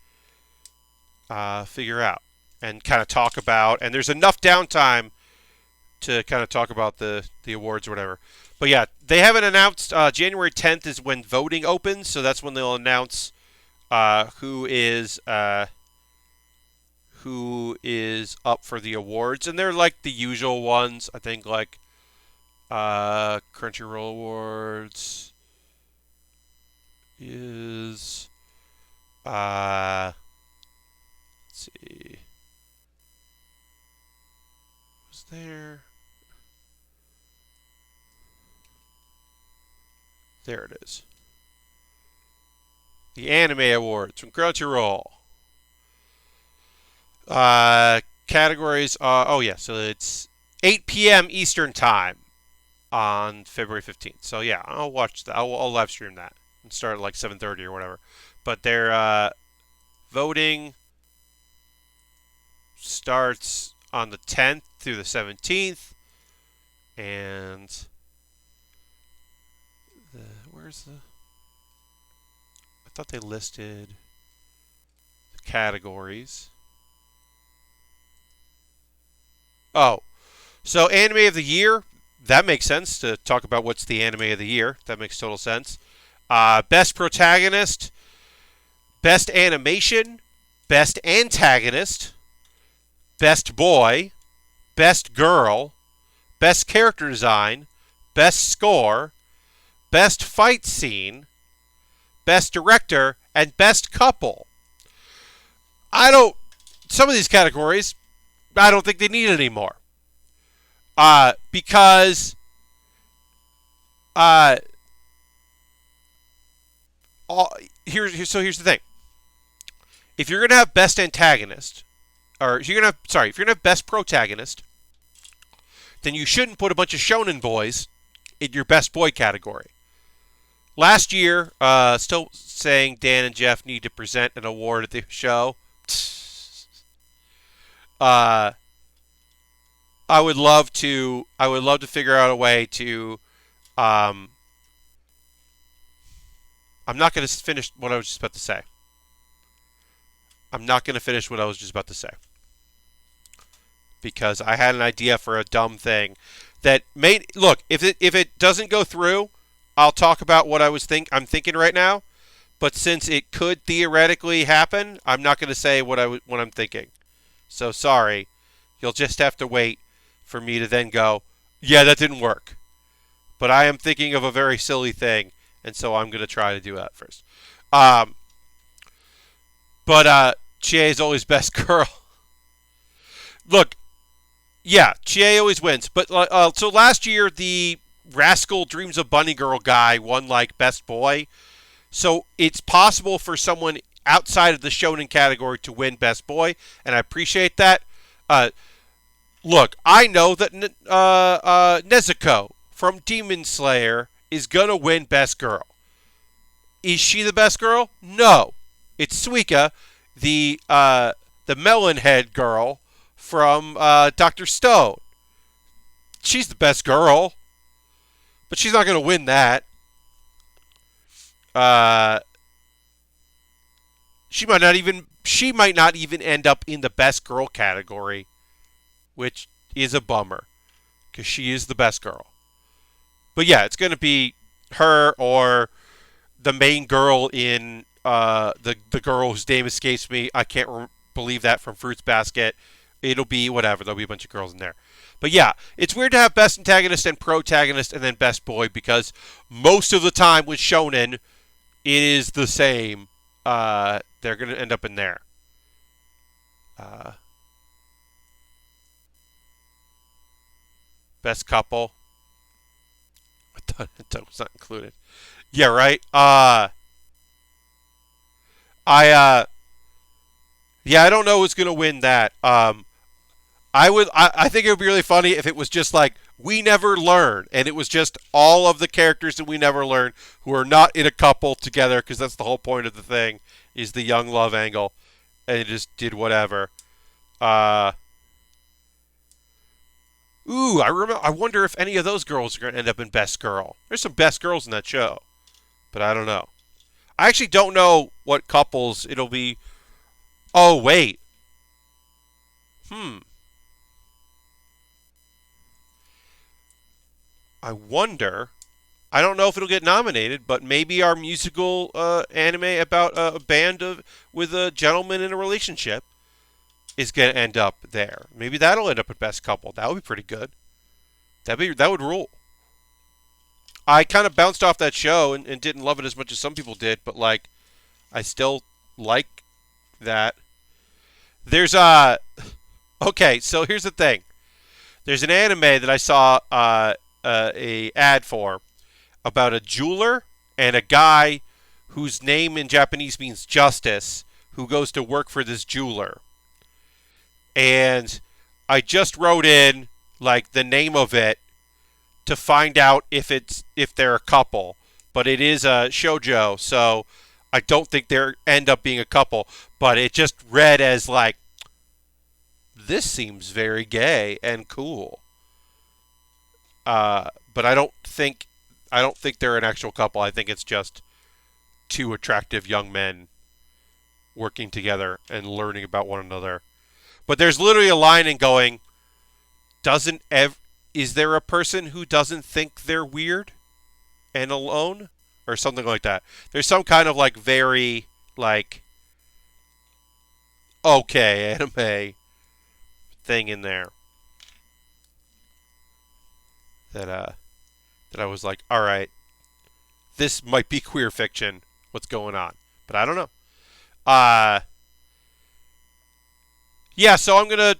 figure out and kind of talk about, and there's enough downtime to kind of talk about the awards or whatever. But yeah, they haven't announced. January 10th is when voting opens, so that's when they'll announce who is up for the awards, and they're like the usual ones. I think like Crunchyroll Awards is let's see, was there? There it is. The Anime Awards from Crunchyroll. Categories. Oh yeah, so it's 8 p.m. Eastern Time on February 15th. So yeah, I'll watch that. I'll live stream that and start at like 7:30 or whatever. But their voting starts on the 10th through the 17th, and where's the? I thought they listed the categories. Oh, so Anime of the Year. That makes sense to talk about what's the Anime of the Year. That makes total sense. Best Protagonist, Best Animation, Best Antagonist, Best Boy, Best Girl, Best Character Design, Best Score, Best Fight Scene, Best Director, and Best Couple. Some of these categories, I don't think they need anymore. Because here's the thing. If you're gonna have best antagonist, or if you're gonna have best protagonist, then you shouldn't put a bunch of shonen boys in your best boy category. Last year, still saying Dan and Jeff need to present an award at the show. I would love to figure out a way to. I'm not going to finish what I was just about to say. Because I had an idea for a dumb thing that made. Look, if it doesn't go through, I'll talk about what I'm thinking right now. But since it could theoretically happen, I'm not going to say what I'm thinking. So sorry, you'll just have to wait for me to then go, yeah, that didn't work. But I am thinking of a very silly thing, and so I'm going to try to do that first. But Chie is always best girl. Look, yeah, Chie always wins. But so last year, the Rascal Dreams of Bunny Girl guy won like best boy. So it's possible for someone outside of the shonen category to win best boy, and I appreciate that. Look, I know that Nezuko from Demon Slayer is gonna win best girl. Is she the best girl? No, it's Suika, the melon head girl from Dr. Stone. She's the best girl, but she's not gonna win that. She might not even end up in the best girl category, which is a bummer because she is the best girl. But yeah, it's going to be her or the main girl in the girl whose name escapes me. I can't believe that, from Fruits Basket. It'll be whatever. There'll be a bunch of girls in there. But yeah, it's weird to have best antagonist and protagonist and then best boy, because most of the time with shonen, it is the same. They're going to end up in there. Best couple. I thought it was not included. Yeah, right. I yeah, I don't know who's gonna win that. I think it would be really funny if it was just like We Never Learn, and it was just all of the characters that We Never Learn who are not in a couple together, because that's the whole point of the thing, is the young love angle, and it just did whatever. Uh, I wonder if any of those girls are going to end up in Best Girl. There's some Best Girls in that show, but I don't know. I actually don't know what couples it'll be. Oh wait, hmm. I wonder. I don't know if it'll get nominated, but maybe our musical anime about a band of with a gentleman in a relationship is going to end up there. Maybe that'll end up at Best Couple. That would be pretty good. That would rule. I kind of bounced off that show and didn't love it as much as some people did, but like I still like that. There's okay, so here's the thing. There's an anime that I saw a ad for about a jeweler and a guy whose name in Japanese means justice, who goes to work for this jeweler. And I just wrote in like the name of it to find out if they're a couple, but it is a shoujo, so I don't think they end up being a couple. But it just read as like, this seems very gay and cool. But I don't think they're an actual couple. I think it's just two attractive young men working together and learning about one another. But there's literally a line in going, is there a person who doesn't think they're weird and alone? Or something like that. There's some kind of like very like okay anime thing in there that I was like, all right, this might be queer fiction. What's going on? But I don't know. Yeah, so I'm gonna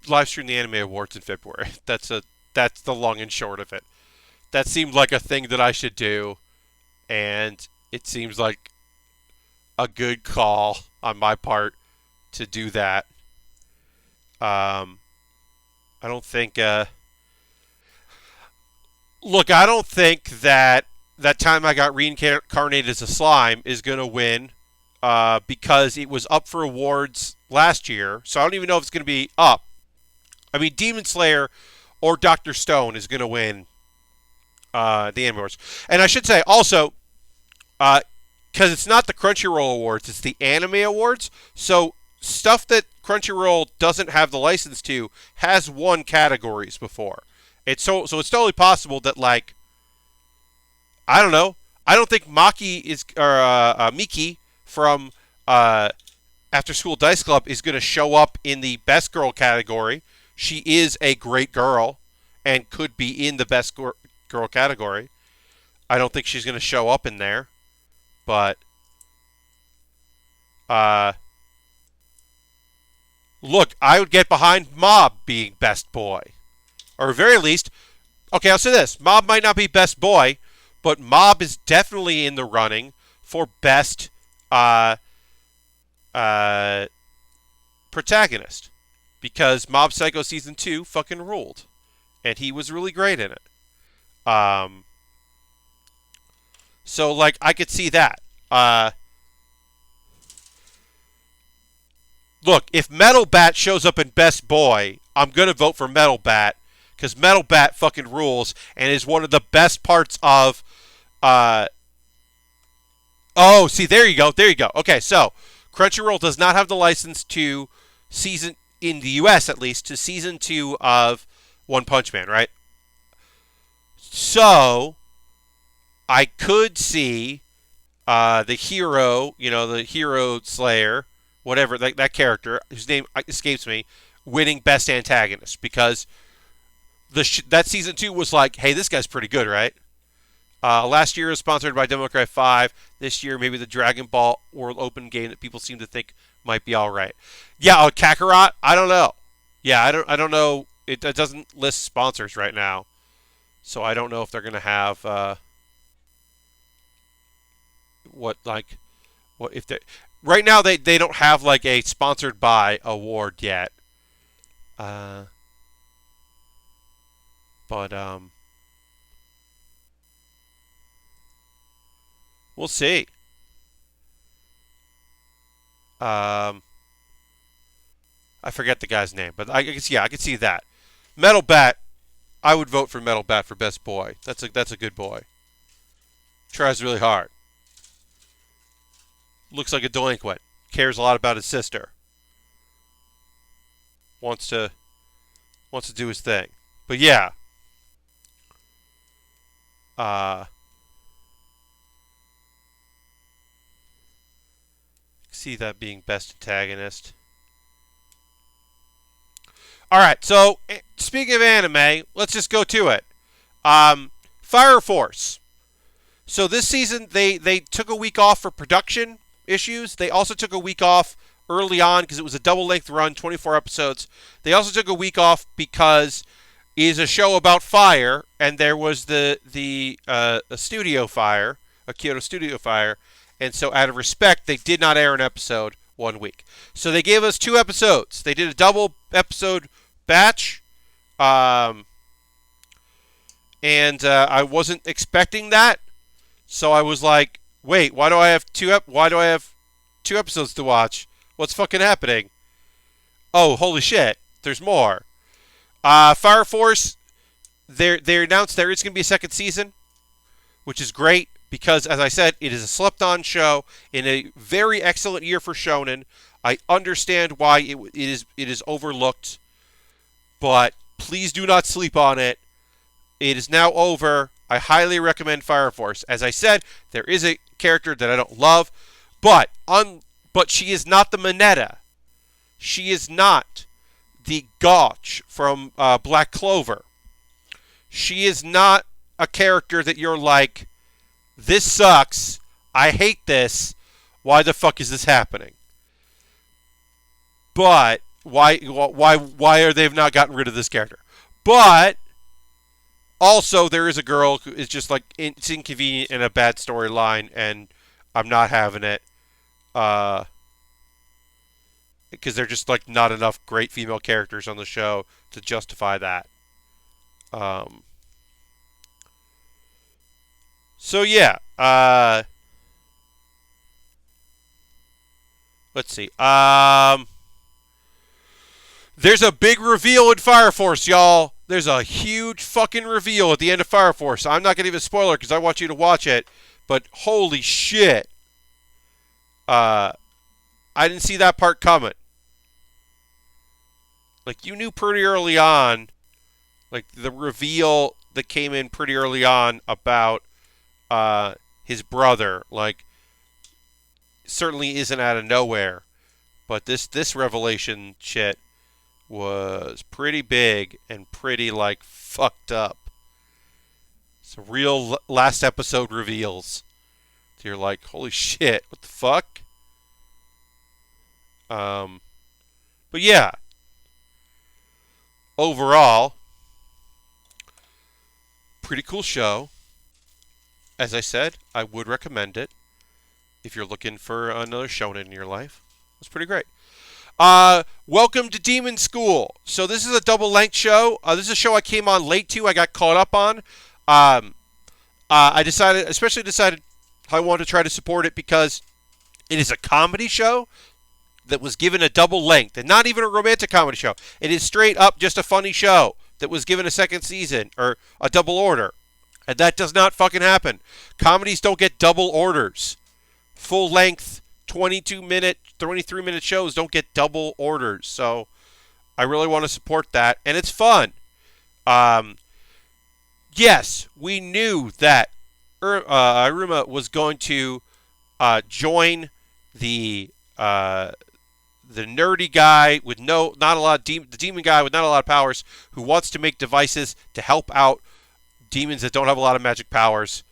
live stream the Anime Awards in February. That's the long and short of it. That seemed like a thing that I should do, and it seems like a good call on my part to do that. I don't think. Look, I don't think that time I got reincarnated as a slime is going to win because it was up for awards last year. So I don't even know if it's going to be up. I mean, Demon Slayer or Dr. Stone is going to win the Anime Awards. And I should say also, because it's not the Crunchyroll Awards, it's the Anime Awards. So stuff that Crunchyroll doesn't have the license to has won categories before. So it's totally possible that, like, I don't know. I don't think Miki from After School Dice Club is going to show up in the Best Girl category. She is a great girl and could be in the Best Girl category. I don't think she's going to show up in there. But, look, I would get behind Mob being Best Boy. Or at very least, okay, I'll say this. Mob might not be Best Boy, but Mob is definitely in the running for Best Protagonist. Because Mob Psycho Season 2 fucking ruled. And he was really great in it. So, like, I could see that. Look, if Metal Bat shows up in Best Boy, I'm going to vote for Metal Bat. Because Metal Bat fucking rules and is one of the best parts of... oh, see, there you go. There you go. Okay, so Crunchyroll does not have the license to season... in the U.S. at least, to Season 2 of One Punch Man, right? So, I could see the hero, the hero slayer, whatever, that character, whose name escapes me, winning Best Antagonist. Because that Season 2 was like, hey, this guy's pretty good, right? Last year was sponsored by Devil May Cry 5. This year, maybe the Dragon Ball World Open game that people seem to think might be all right. Yeah, Kakarot, I don't know. Yeah, I don't know it doesn't list sponsors right now, so I don't know if they're going to have what like what if they right now they don't have like a sponsored by award yet. But we'll see. I forget the guy's name, but I guess I could see that. Metal Bat, I would vote for Metal Bat for best boy. That's a good boy. Tries really hard. Looks like a delinquent. Cares a lot about his sister. Wants to do his thing. But yeah. See that being best antagonist. All right, so speaking of anime, let's just go to it. Fire Force. So this season they took a week off for production issues. They also took a week off early on because it was a double-length run, 24 episodes. They also took a week off because it is a show about fire, and there was a studio fire, a Kyoto studio fire, and so out of respect, they did not air an episode 1 week. So they gave us 2 episodes. They did a double episode batch, and I wasn't expecting that. So I was like, "Wait, why do I have 2 episodes to watch? What's fucking happening?" Oh, holy shit! There's more. Fire Force. They announced there is going to be a second season, which is great because, as I said, it is a slept-on show in a very excellent year for shonen. I understand why it is overlooked, but please do not sleep on it. It is now over. I highly recommend Fire Force. As I said, there is a character that I don't love, but she is not the Mineta. She is not the Gotch from Black Clover. She is not a character that you're like, this sucks. I hate this. Why the fuck is this happening? But why are they not gotten rid of this character? But also, there is a girl who is just like it's inconvenient in a bad storyline, and I'm not having it. Because there're just like not enough great female characters on the show to justify that. So yeah. Let's see. There's a big reveal in Fire Force, y'all. There's a huge fucking reveal at the end of Fire Force. I'm not going to even spoil it because I want you to watch it. But holy shit. I didn't see that part coming. Like, you knew pretty early on, like, the reveal that came in pretty early on about his brother, like, certainly isn't out of nowhere. But this revelation shit was pretty big and pretty, like, fucked up. It's a real last episode reveals. So you're like, holy shit, what the fuck? But yeah. Overall, pretty cool show. As I said, I would recommend it if you're looking for another shonen in your life. It's pretty great. Welcome to Demon School. So this is a double-length show. This is a show I came on late to. I got caught up on. I decided I wanted to try to support it because it is a comedy show that was given a double length, and not even a romantic comedy show. It is straight up just a funny show that was given a second season, or a double order. And that does not fucking happen. Comedies don't get double orders. Full length, 22-minute, 23-minute shows don't get double orders. So I really want to support that, and it's fun. Yes, we knew that Iruma was going to join the nerdy guy with the demon guy with not a lot of powers, who wants to make devices to help out demons that don't have a lot of magic powers.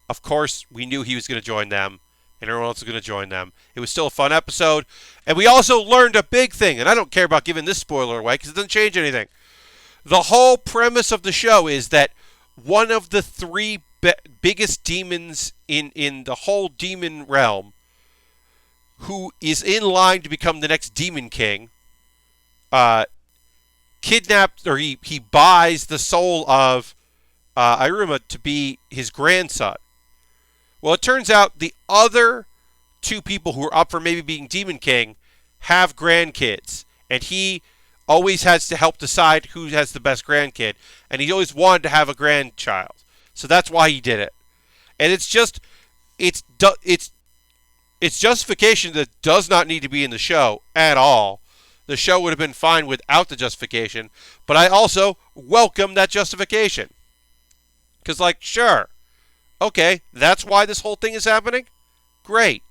Of course, we knew he was going to join them, and everyone else was going to join them. It was still a fun episode, and we also learned a big thing, and I don't care about giving this spoiler away because it doesn't change anything. The whole premise of the show is that one of the three biggest demons in the whole demon realm, who is in line to become the next demon king, uh, kidnapped, or he buys the soul of Iruma to be his grandson. Well, it turns out the other two people who are up for maybe being demon king have grandkids, and he always has to help decide who has the best grandkid, and he always wanted to have a grandchild, so that's why he did it. And it's justification that does not need to be in the show at all. The show would have been fine without the justification, but I also welcome that justification. Because, like, sure, okay, that's why this whole thing is happening? Great.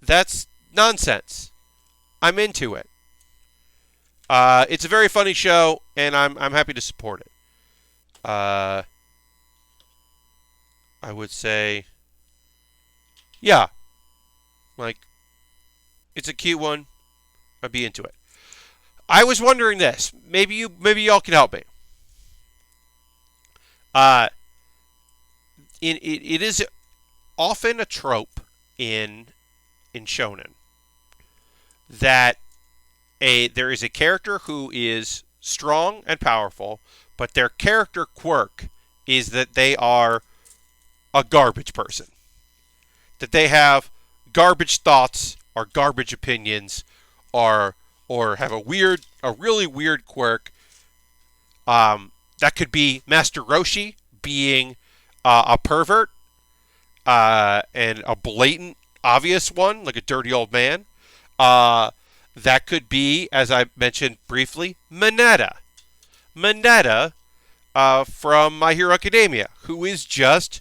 That's nonsense. I'm into it. It's a very funny show, and I'm happy to support it. I would say, yeah, like, it's a cute one. I'd be into it. I was wondering this. Maybe y'all can help me. It is often a trope in shonen that there is a character who is strong and powerful, but their character quirk is that they are a garbage person. That they have garbage thoughts or garbage opinions, or have a really weird quirk. That could be Master Roshi being a pervert, and a blatant, obvious one, like a dirty old man. That could be, as I mentioned briefly, Mineta. Mineta from My Hero Academia, who is just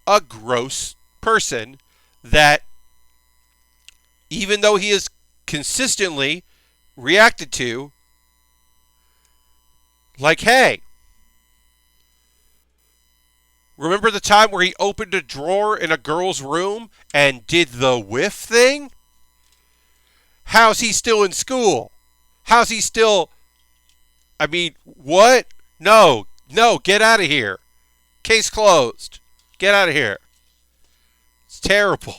a gross person that, even though he is consistently reacted to like, hey, remember the time where he opened a drawer in a girl's room and did the whiff thing? How's he still in school? How's he still... I mean, what? No, get out of here. Case closed. Get out of here. It's terrible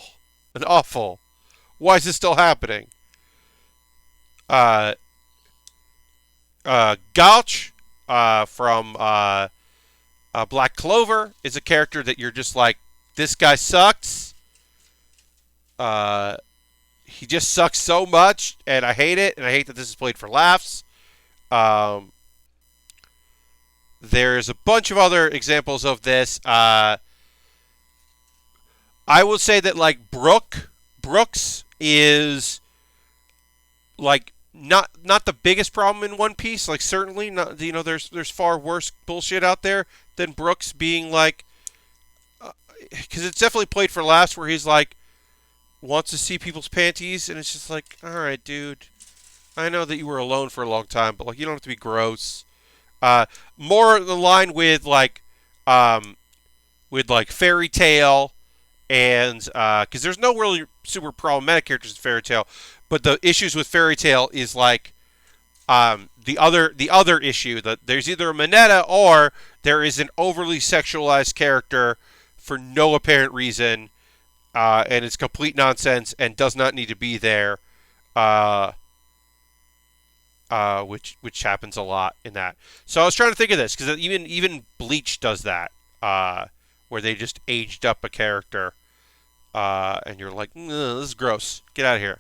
and awful. Why is this still happening? Gouch from Black Clover is a character that you're just like, this guy sucks. He just sucks so much, and I hate it, and I hate that this is played for laughs. There's a bunch of other examples of this. I will say that, like, Brooks is, like, not the biggest problem in One Piece. Like, certainly not. You know, there's far worse bullshit out there than Brooks being like, because it's definitely played for laughs, where he's like, wants to see people's panties, and it's just like, all right, dude, I know that you were alone for a long time, but, like, you don't have to be gross. More in line with like Fairy Tail, and because there's no really super problematic characters in Fairy Tail, but the issues with Fairy Tail is like the other issue, that there's either a Mineta or there is an overly sexualized character for no apparent reason, and it's complete nonsense and does not need to be there. Which happens a lot in that. So I was trying to think of this, because even Bleach does that, where they just aged up a character, and you're like, this is gross. Get out of here.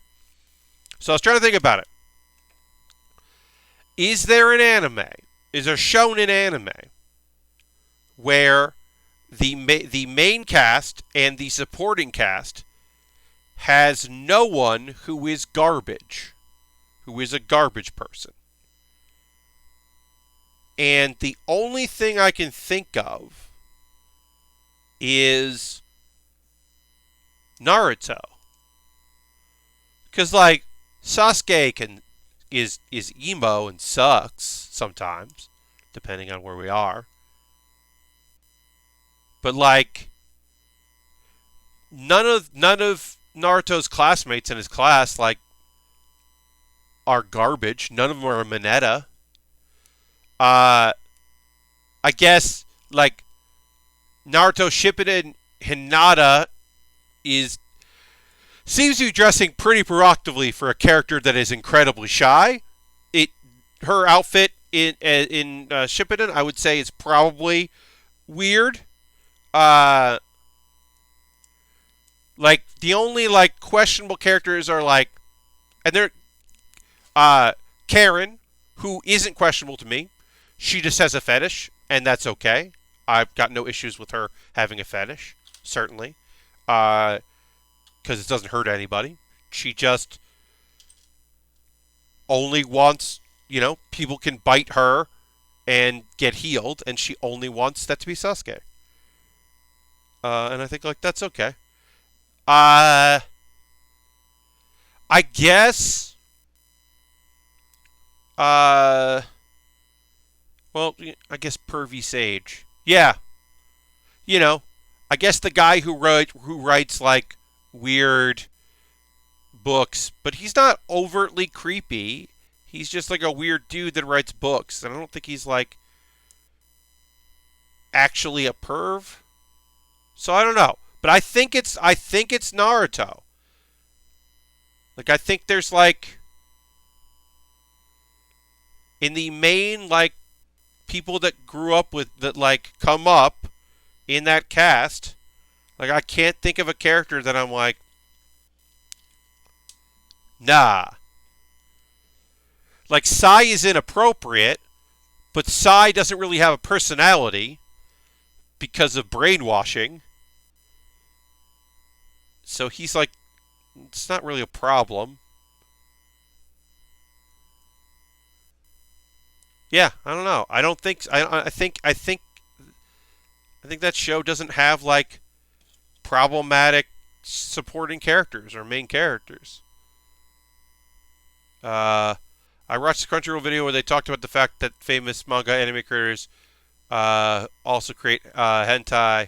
So I was trying to think about it. Is there an anime? Is there shonen anime where the main cast and the supporting cast has no one who is garbage? Who is a garbage person? And the only thing I can think of is Naruto. Because, like, Sasuke is emo and sucks sometimes, depending on where we are. But, like, none of Naruto's classmates in his class, like, are garbage. None of them are Mineta. Uh, I guess like Naruto Shippuden Hinata is seems to be dressing pretty provocatively for a character that is incredibly shy. It her outfit in Shippuden, I would say, is probably weird. Uh, like the only like questionable characters are like, and they're Karen, who isn't questionable to me. She just has a fetish, and that's okay. I've got no issues with her having a fetish, certainly, because it doesn't hurt anybody. She just only wants, people can bite her and get healed, and she only wants that to be Sasuke. And I think like that's okay. I guess. Uh, well, I guess Pervy Sage. Yeah, you know, I guess the guy who writes like weird books, but he's not overtly creepy. He's just like a weird dude that writes books, and I don't think he's like actually a perv. So I don't know, but I think it's Naruto. Like I think there's like in the main like people that grew up with that like come up in that cast. Like I can't think of a character that I'm like, nah. Like Sai is inappropriate, but Sai doesn't really have a personality because of brainwashing. So he's like, it's not really a problem. Yeah, I don't know. I don't think I think that show doesn't have like problematic supporting characters or main characters. Uh, I watched the Crunchyroll video where they talked about the fact that famous manga anime creators also create hentai.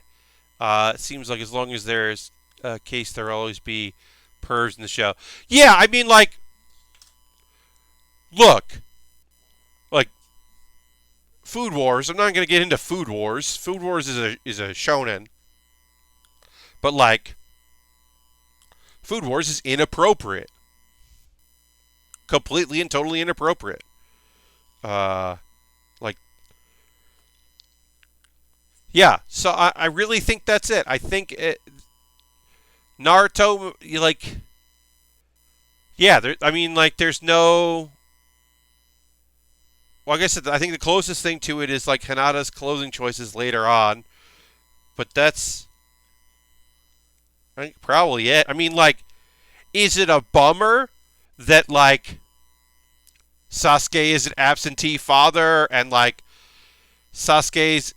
It seems like as long as there's a case, there'll always be pervs in the show. Yeah, I mean, like, look, like Food Wars. I'm not going to get into Food Wars. Food Wars is a shonen, but like, Food Wars is inappropriate, completely and totally inappropriate. Uh, like, yeah. So I really think that's it. I think Naruto, like, yeah. I mean, like, there's no. Well, I guess I think the closest thing to it is like Hinata's clothing choices later on, but that's I think probably it. I mean, like, is it a bummer that like Sasuke is an absentee father and like Sasuke's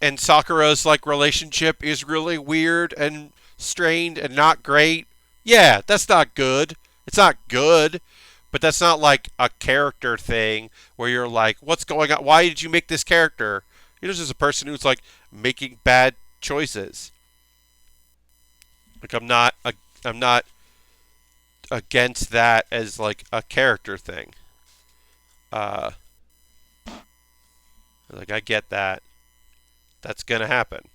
and Sakura's like relationship is really weird and strained and not great? Yeah, that's not good. It's not good, but that's not like a character thing where you're like, what's going on? Why did you make this character? You're just a person who's like making bad choices. Like I'm not against that as like a character thing. Uh, like I get that. That's gonna happen.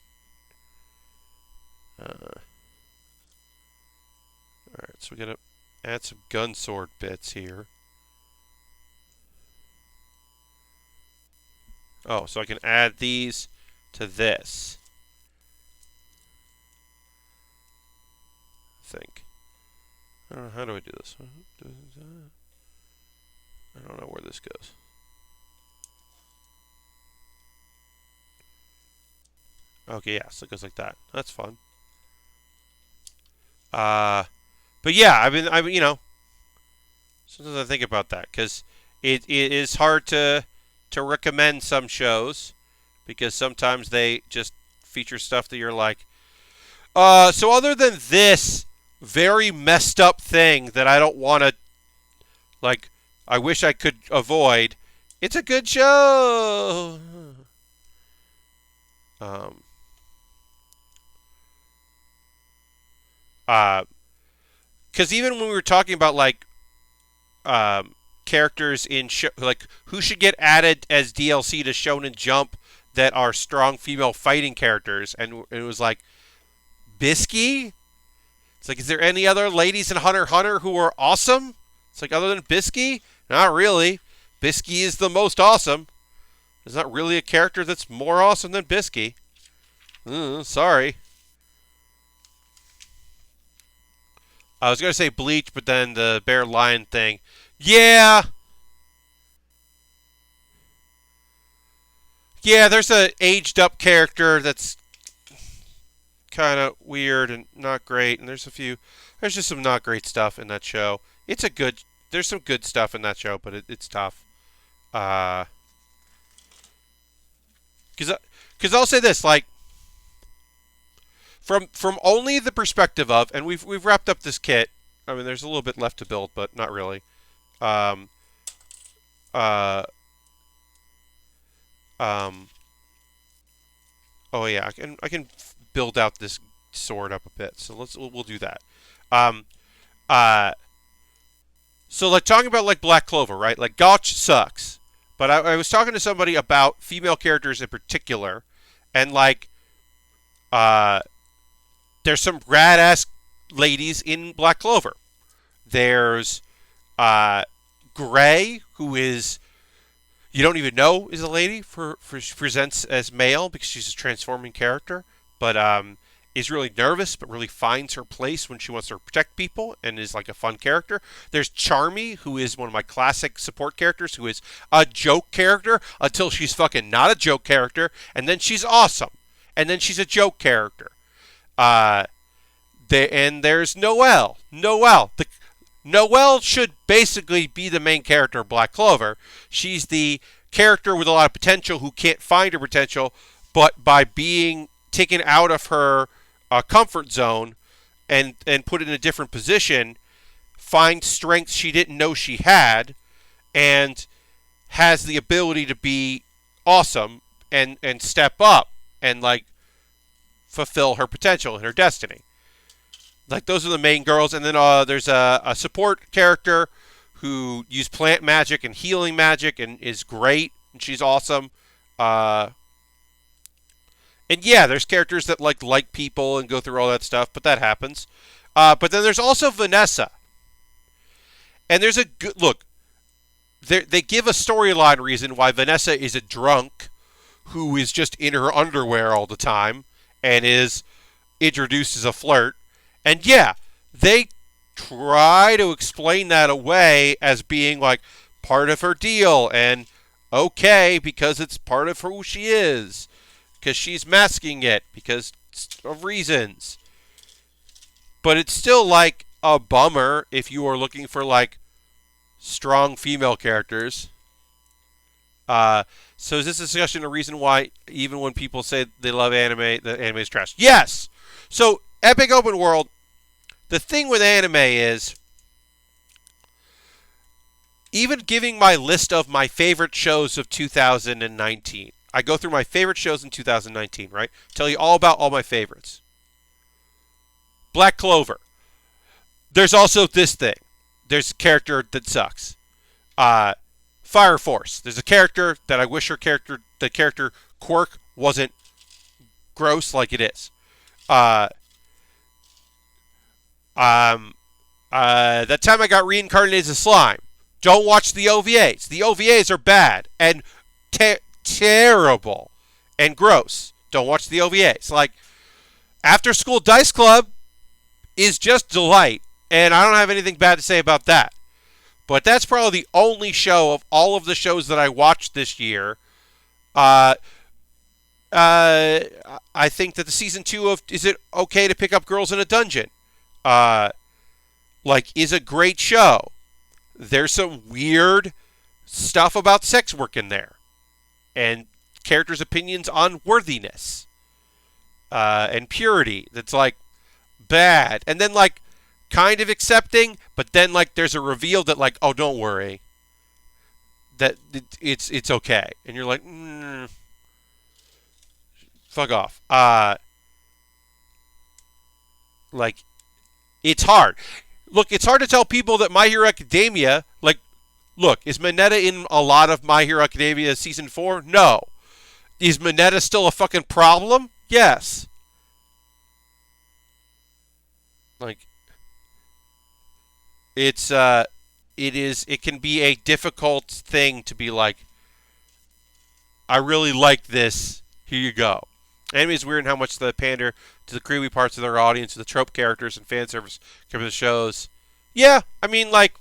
All right, so we gotta add some gun sword bits here. Oh, so I can add these to this. I think. I don't know, how do I do this? I don't know where this goes. Okay, yeah, so it goes like that. That's fun. But yeah, sometimes I think about that because it is hard to recommend some shows because sometimes they just feature stuff that you're like, so other than this very messed up thing that I don't want to like, I wish I could avoid. It's a good show. Um. Because even when we were talking about like characters in like who should get added as DLC to Shonen Jump that are strong female fighting characters, and it was like Bisky. It's like, is there any other ladies in Hunter x Hunter who are awesome? It's like, other than Bisky, not really. Bisky is the most awesome. There's not really a character that's more awesome than Bisky. Sorry. I was going to say Bleach, but then the Baer Lion thing. Yeah. Yeah, there's an aged up character that's kind of weird and not great. And there's just some not great stuff in that show. There's some good stuff in that show, but it's tough. Because I'll say this, like, from only the perspective of, and we've wrapped up this kit. I mean, there's a little bit left to build, but not really. Um, oh yeah, I can build out this sword up a bit. So we'll do that. Um, so like talking about like Black Clover, right? Like Gotch sucks, but I was talking to somebody about female characters in particular, and like, there's some rad ass ladies in Black Clover. There's Gray, who is, you don't even know is a lady, for presents as male because she's a transforming character, but is really nervous but really finds her place when she wants to protect people and is like a fun character. There's Charmy, who is one of my classic support characters, who is a joke character until she's fucking not a joke character, and then she's awesome, and then she's a joke character. And there's Noelle. Noelle should basically be the main character of Black Clover. She's the character with a lot of potential who can't find her potential, but by being taken out of her comfort zone and put in a different position, finds strengths she didn't know she had, and has the ability to be awesome and step up and like fulfill her potential and her destiny. Like, those are the main girls. And then there's a support character who used plant magic and healing magic and is great, and she's awesome. And yeah, there's characters that like people and go through all that stuff, but that happens. But then there's also Vanessa. And there's a good look. They give a storyline reason why Vanessa is a drunk who is just in her underwear all the time and is introduced as a flirt. And yeah, they try to explain that away as being like part of her deal and okay because it's part of who she is, because she's masking it because of reasons. But it's still like a bummer if you are looking for like strong female characters. So is this discussion a reason why even when people say they love anime, the anime is trash? Yes. So Epic Open World. The thing with anime is, even giving my list of my favorite shows of 2019, I go through my favorite shows in 2019, right? Tell you all about all my favorites. Black Clover. There's also this thing. There's a character that sucks. Fire Force. There's a character that I wish the character quirk wasn't gross like it is. That time I got reincarnated as a slime. Don't watch the OVAs. The OVAs are bad and terrible and gross. Don't watch the OVAs. Like, After School Dice Club is just delight, and I don't have anything bad to say about that. But that's probably the only show of all of the shows that I watched this year. I think that the season 2 of Is It Okay to Pick Up Girls in a Dungeon is a great show. There's some weird stuff about sex work in there, and characters' opinions on worthiness and purity. That's like bad, and then like kind of accepting, but then like there's a reveal that like, oh, don't worry, that it's okay, and you're like, fuck off. Like, it's hard. Look, it's hard to tell people that My Hero Academia, like, Look, is Mineta in a lot of My Hero Academia season 4? No. Is Mineta still a fucking problem? Yes. Like, it's it can be a difficult thing to be like, I really like this. Here you go. Anime is weird in how much they pander to the creepy parts of their audience, the trope characters and fan service cover the shows. Yeah, I mean, like,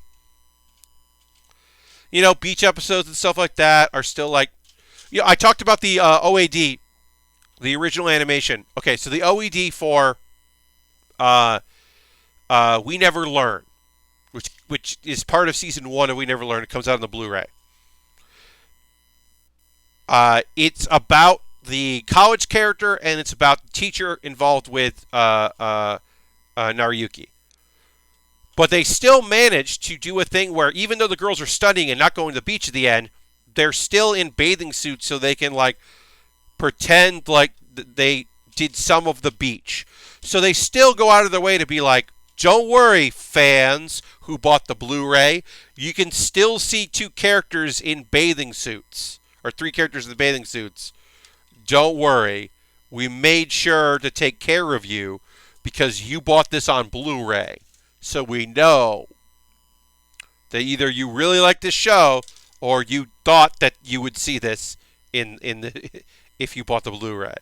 beach episodes and stuff like that are still like, I talked about the OAD, the original animation. Okay, so the OED for We Never Learn, which is part of season 1 of We Never Learn. It comes out on the Blu-ray. It's about the college character, and it's about the teacher involved with Naruyuki. But they still managed to do a thing where even though the girls are studying and not going to the beach at the end, they're still in bathing suits so they can, like, pretend like they did some of the beach. So they still go out of their way to be like, don't worry, fans who bought the Blu-ray. You can still see 2 characters in bathing suits. Or 3 characters in the bathing suits. Don't worry. We made sure to take care of you because you bought this on Blu-ray. So we know that either you really like this show or you thought that you would see this in the if you bought the Blu-ray.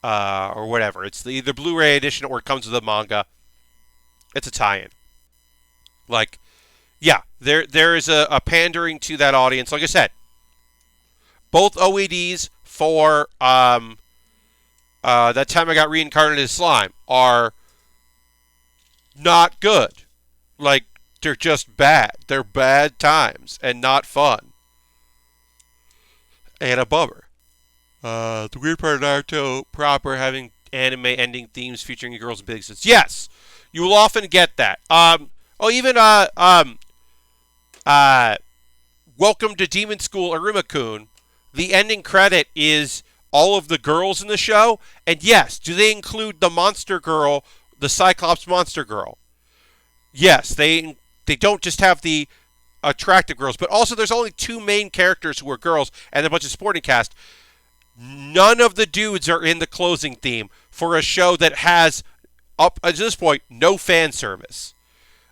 Or whatever. It's either Blu-ray edition or it comes with a manga. It's a tie-in. Like, yeah, there is a pandering to that audience. Like I said, both OEDs for That Time I Got Reincarnated as Slime are not good. Like, they're just bad. They're bad times and not fun. And a bummer. The weird part of Naruto proper having anime ending themes featuring girls in big sets. Yes, you will often get that. Welcome to Demon School Iruma-kun. The ending credit is all of the girls in the show. And yes, do they include the monster girl, the Cyclops monster girl? Yes, they don't just have the attractive girls, but also there's only 2 main characters who are girls and a bunch of supporting cast. None of the dudes are in the closing theme for a show that has, up to this point, no fan service.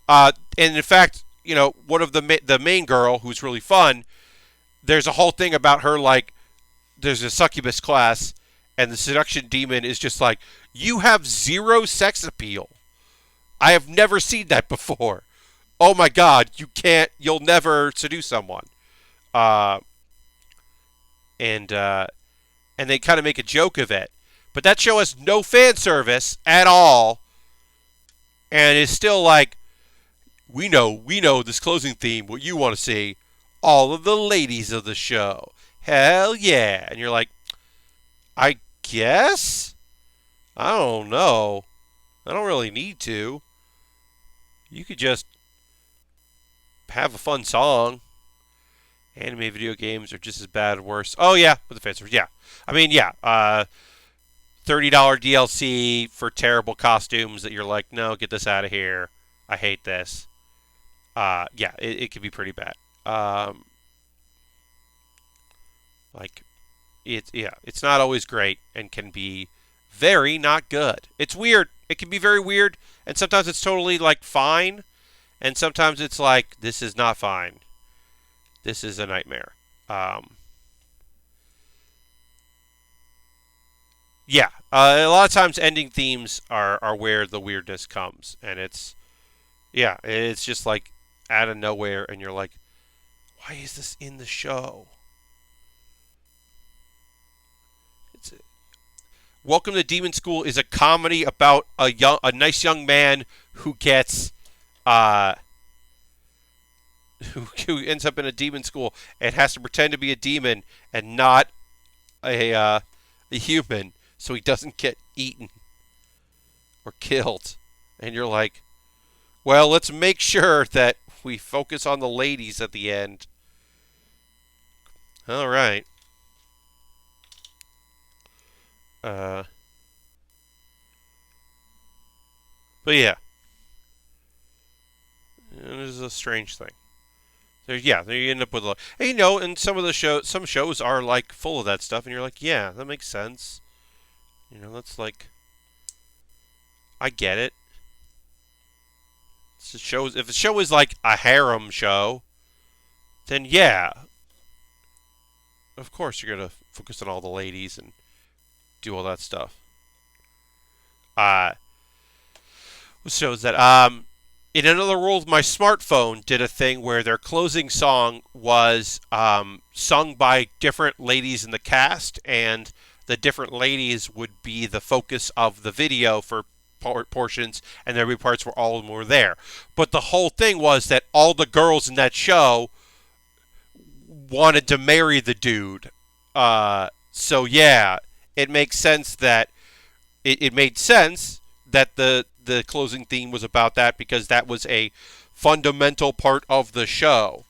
And in fact, one of the main girl who's really fun, there's a whole thing about her, like, there's a succubus class, and the seduction demon is just like, you have 0 sex appeal. I have never seen that before. Oh my God, you'll never seduce someone. And they kind of make a joke of it. But that show has no fan service at all, and is still like, we know this closing theme, what you want to see, all of the ladies of the show. Hell yeah. And you're like, I guess? I don't know. I don't really need to. You could just have a fun song. Anime video games are just as bad or worse. Oh, yeah, with the fan service. Yeah. I mean, yeah. $30 DLC for terrible costumes that you're like, no, get this out of here. I hate this. Yeah, it can be pretty bad. It's not always great and can be very not good. It's weird. It can be very weird, and sometimes it's totally, like, fine, and sometimes it's like, this is not fine. This is a nightmare. Yeah, a lot of times ending themes are where the weirdness comes, and it's just like out of nowhere, and you're like, why is this in the show? Welcome to Demon School is a comedy about a nice young man who gets who ends up in a demon school and has to pretend to be a demon and not a human, so he doesn't get eaten or killed. And you're like, well, let's make sure that we focus on the ladies at the end. All right. But yeah. It is a strange thing. Yeah, you end up with and, and some shows are like full of that stuff, and you're like, yeah, that makes sense. That's like, I get it. If the show is like a harem show, then yeah, of course you're gonna focus on all the ladies and do all that stuff. Uh, shows that in another world, my smartphone did a thing where their closing song was sung by different ladies in the cast, and the different ladies would be the focus of the video for portions, and there'd be parts where all of them were there. But the whole thing was that all the girls in that show wanted to marry the dude. So yeah, it makes sense that it made sense that the closing theme was about that, because that was a fundamental part of the show.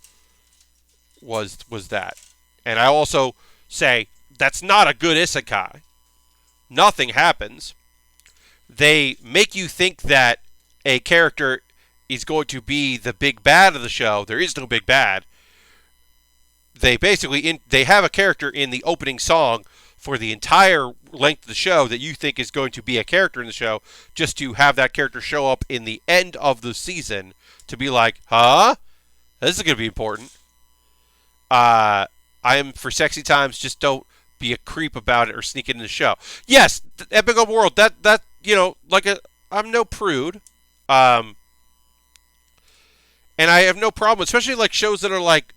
Was that? And I also say that's not a good isekai. Nothing happens. They make you think that a character is going to be the big bad of the show. There is no big bad. They basically they have a character in the opening song for the entire length of the show that you think is going to be a character in the show, just to have that character show up in the end of the season to be like, huh? This is going to be important. I am for sexy times. Just don't be a creep about it or sneak it in the show. Yes, Epic Open World. That I'm no prude. And I have no problem, especially like shows that are like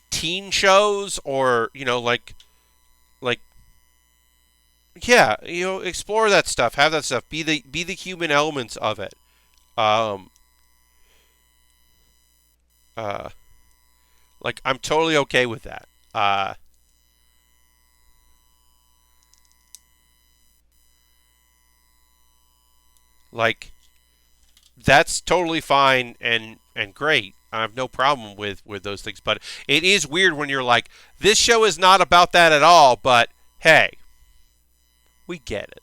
teen shows, or yeah, explore that stuff, have that stuff, be the human elements of it. Um, like I'm totally okay with that. Like that's totally fine and great. I have no problem with those things, but it is weird when you're like, this show is not about that at all, but hey, we get it.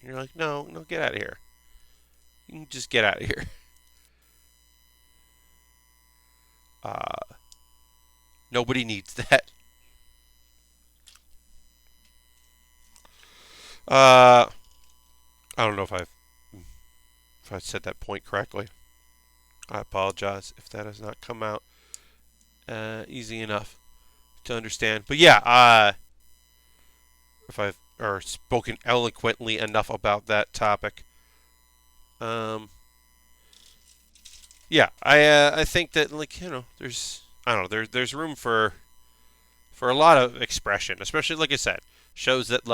And you're like, no, get out of here. You can just get out of here. Nobody needs that. I don't know if I said that point correctly. I apologize if that has not come out easy enough to understand. But yeah, if I've spoken eloquently enough about that topic. Yeah, I think that there's there's room for a lot of expression, especially like I said, shows that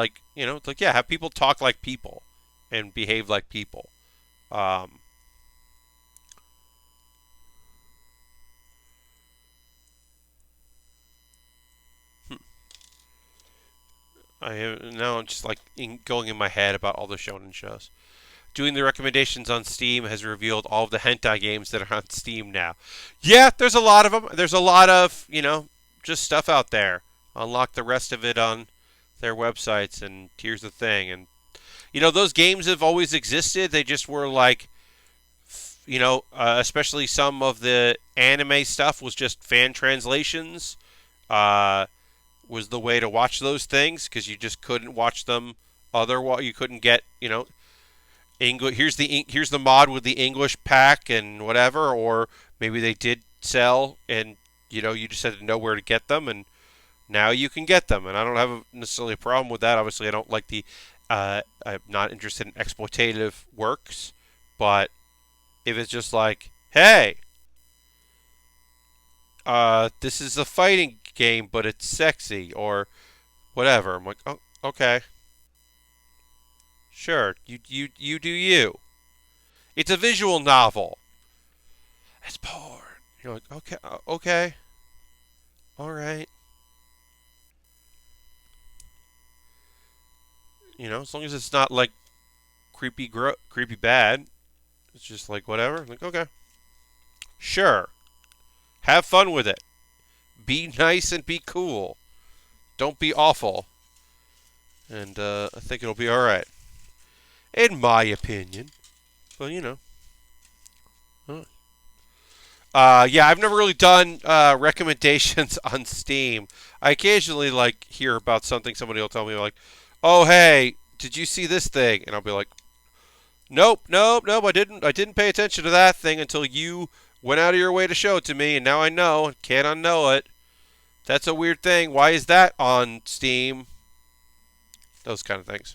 have people talk like people and behave like people. Um, I am now just like going in my head about all the shonen shows. Doing the recommendations on Steam has revealed all of the hentai games that are on Steam now. Yeah, there's a lot of them. There's a lot of just stuff out there. Unlock the rest of it on their websites, and here's the thing. And those games have always existed. They just were like, especially some of the anime stuff was just fan translations. Was the way to watch those things, because you just couldn't watch them otherwise. You couldn't get English. Here's the mod with the English pack and whatever, or maybe they did sell, and you just had to know where to get them, and now you can get them. And I don't have necessarily a problem with that. Obviously, I don't like the. I'm not interested in exploitative works, but if it's just like, hey, this is a fighting game, but it's sexy, or whatever, I'm like, oh, okay, sure, you do you. It's a visual novel. It's porn. You're like, okay, all right. As long as it's not like creepy bad, it's just like whatever. Like, okay, sure, have fun with it. Be nice and be cool. Don't be awful. And I think it'll be all right, in my opinion. But Yeah, I've never really done recommendations on Steam. I occasionally like hear about something. Somebody will tell me like, "Oh, hey, did you see this thing?" And I'll be like, "Nope, nope, nope. I didn't. I didn't pay attention to that thing until you went out of your way to show it to me, and now I know. Can't unknow it. That's a weird thing. Why is that on Steam?" Those kind of things.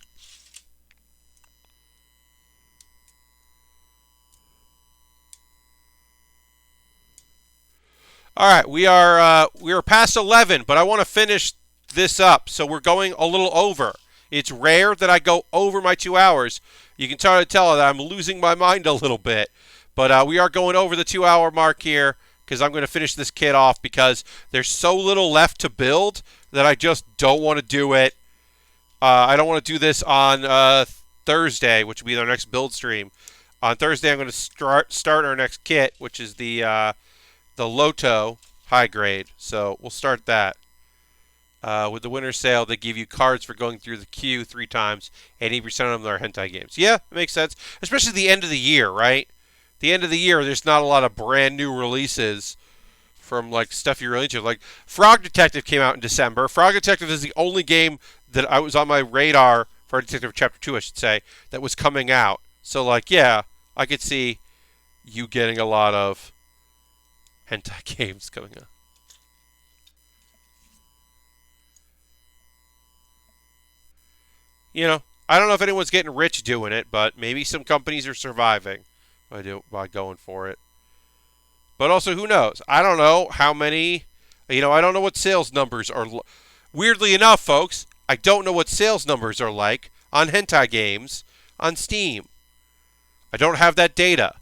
All right, we are past 11, but I want to finish this up, so we're going a little over. It's rare that I go over my 2 hours. You can try to tell that I'm losing my mind a little bit, but we are going over the 2 hour mark here because I'm going to finish this kit off because there's so little left to build that I just don't want to do it. I don't want to do this on Thursday, which will be our next build stream. On Thursday, I'm going to start our next kit, which is the Loto high grade. So we'll start that. With the winter sale, they give you cards for going through the queue 3 times, and 80% of them are hentai games. Yeah, it makes sense. Especially the end of the year, right? The end of the year, there's not a lot of brand new releases from like stuff you're really into. Like Frog Detective came out in December. Frog Detective is the only game that I was on my radar, Frog Detective Chapter 2, I should say, that was coming out. So like, yeah, I could see you getting a lot of hentai games coming out. You know, I don't know if anyone's getting rich doing it, but maybe some companies are surviving by going for it. But also, who knows? I don't know how many. I don't know what sales numbers are. Weirdly enough, folks, I don't know what sales numbers are like on hentai games on Steam. I don't have that data.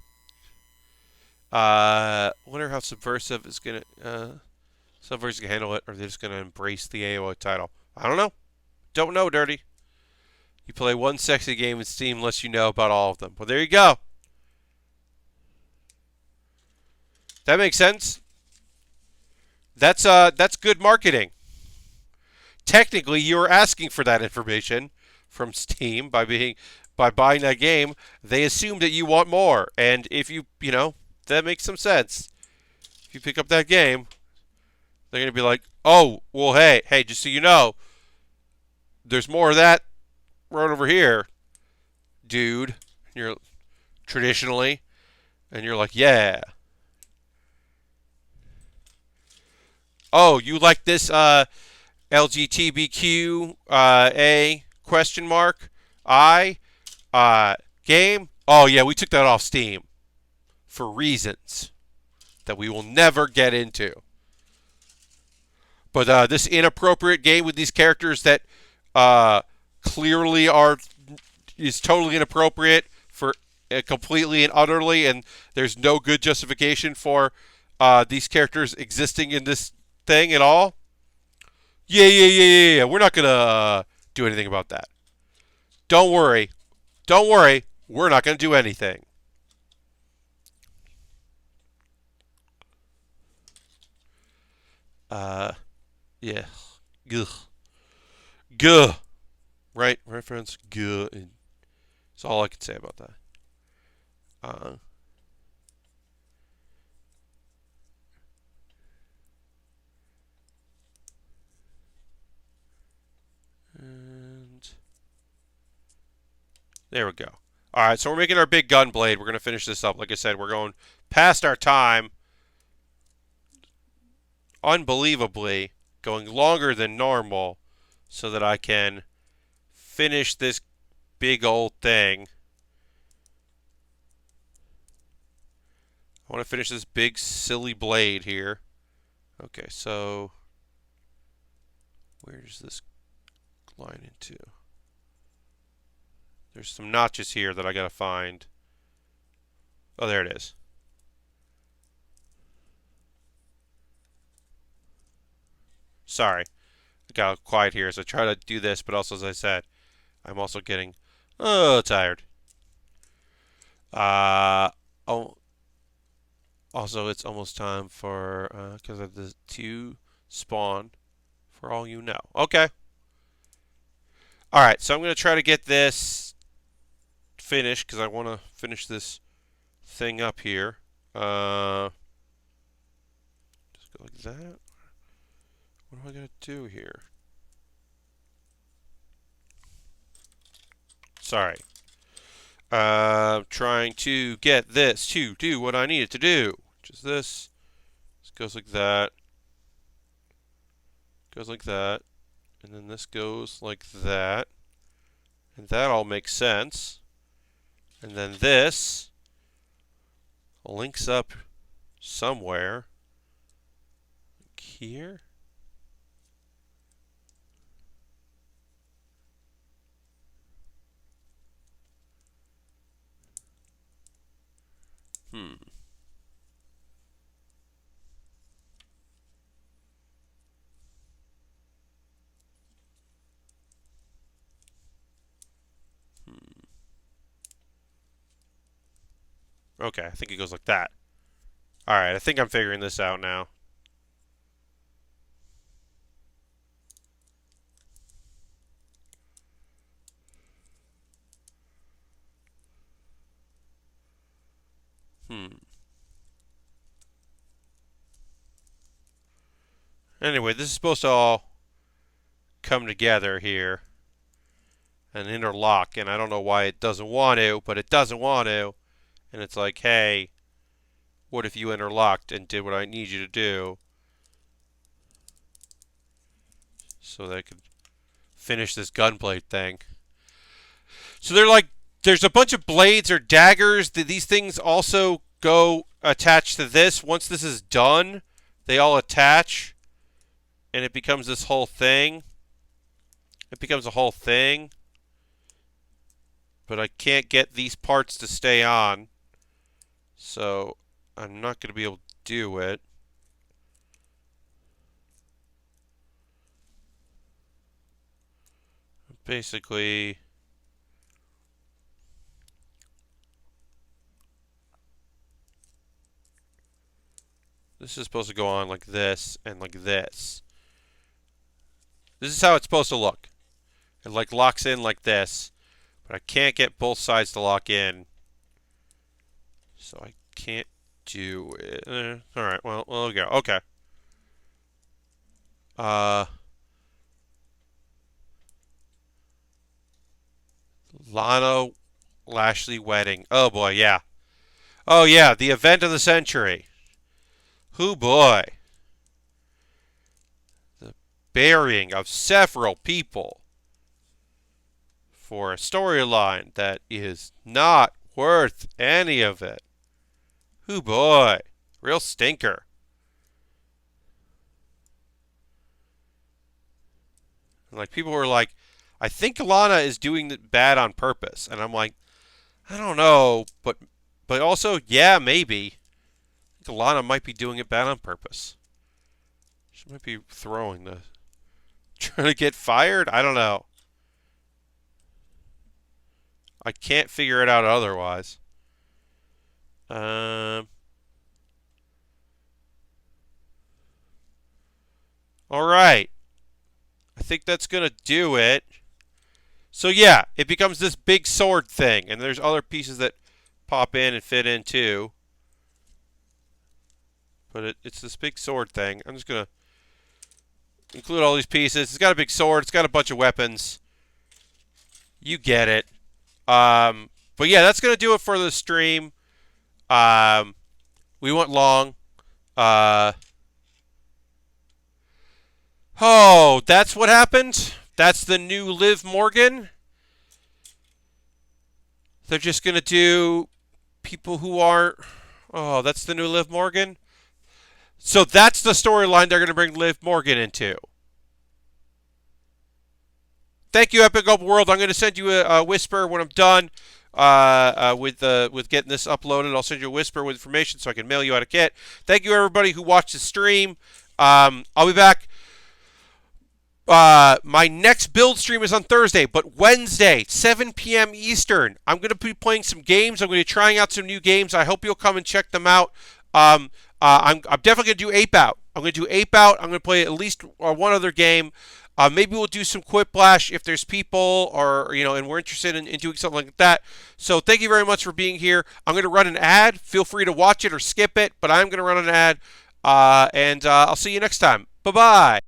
Wonder how Subversive is gonna handle it, or they're just gonna embrace the AOA title. I don't know. Don't know, Dirty. You play one sexy game in Steam unless you know about all of them. Well, there you go. That makes sense. That's good marketing. Technically, you're asking for that information from Steam by buying that game. They assume that you want more, and if that makes some sense. If you pick up that game, they're gonna be like, "Oh, well, hey, just so you know, there's more of that right over here, dude." And you're traditionally, and you're like, "Yeah." Oh, you like this LGBTQ A question mark I game? Oh yeah, we took that off Steam for reasons that we will never get into. But this inappropriate game with these characters that clearly is totally inappropriate for completely and utterly, and there's no good justification for these characters existing in this thing at all. Yeah. We're not gonna do anything about that. Don't worry. Don't worry. We're not gonna do anything. Yeah. Gugh. Gugh. Right, friends. Gugh. That's all I can say about that. Uh, and there we go. All right, so we're making our big gun blade. We're gonna finish this up. Like I said, we're going past our time. Unbelievably, going longer than normal, so that I can finish this big old thing. I want to finish this big silly blade here. Okay, so where does this line into? There's some notches here that I gotta find. Oh, there it is. Sorry, I got quiet here as I try to do this, but also as I said, I'm also getting tired. Oh, also it's almost time for because of the 2 spawn. For all you know. Okay. All right, so I'm gonna try to get this finished because I want to finish this thing up here. that. What am I going to do here? Sorry. Trying to get this to do what I need it to do. Which is this. This goes like that. Goes like that. And then this goes like that. And that all makes sense. And then this links up somewhere. Like here. Okay, I think it goes like that. Alright, I think I'm figuring this out now. Anyway, this is supposed to all come together here and interlock, and I don't know why it doesn't want to, but it doesn't want to. And it's like, hey, what if you interlocked and did what I need you to do so that I could finish this gunblade thing? So they're like, there's a bunch of blades or daggers. These things also go attached to this. Once this is done, they all attach, and it becomes this whole thing. It becomes a whole thing. But I can't get these parts to stay on, so I'm not going to be able to do it. Basically, this is supposed to go on like this and like this. This is how it's supposed to look. It like locks in like this, but I can't get both sides to lock in, so I can't do it. All right, well, there we go. Okay. Lana Lashley wedding. Oh boy, yeah. Oh yeah, the event of the century. Hoo boy. The burying of several people for a storyline that is not worth any of it. Hoo boy. Real stinker. And like people were like, I think Lana is doing bad on purpose. And I'm like, I don't know, but also, yeah, maybe. I think Lana might be doing it bad on purpose. She might be trying to get fired? I don't know. I can't figure it out otherwise. All right. I think that's going to do it. So yeah, it becomes this big sword thing, and there's other pieces that pop in and fit in too. But it's this big sword thing. I'm just going to include all these pieces. It's got a big sword. It's got a bunch of weapons. You get it. But yeah, that's going to do it for the stream. We went long. Oh, that's what happened? That's the new Liv Morgan? They're just going to do people who aren't... Oh, that's the new Liv Morgan? So that's the storyline they're going to bring Liv Morgan into. Thank you, Epic Open World. I'm going to send you a whisper when I'm done with getting this uploaded. I'll send you a whisper with information so I can mail you out a kit. Thank you, everybody who watched the stream. I'll be back. My next build stream is on Thursday, but Wednesday, 7 p.m. Eastern. I'm going to be playing some games. I'm going to be trying out some new games. I hope you'll come and check them out. I'm definitely going to do Ape Out. I'm going to do Ape Out. I'm going to play at least one other game. Maybe we'll do some Quiplash if there's people or, and we're interested in doing something like that. So thank you very much for being here. I'm going to run an ad. Feel free to watch it or skip it, but I'm going to run an ad. And I'll see you next time. Bye bye.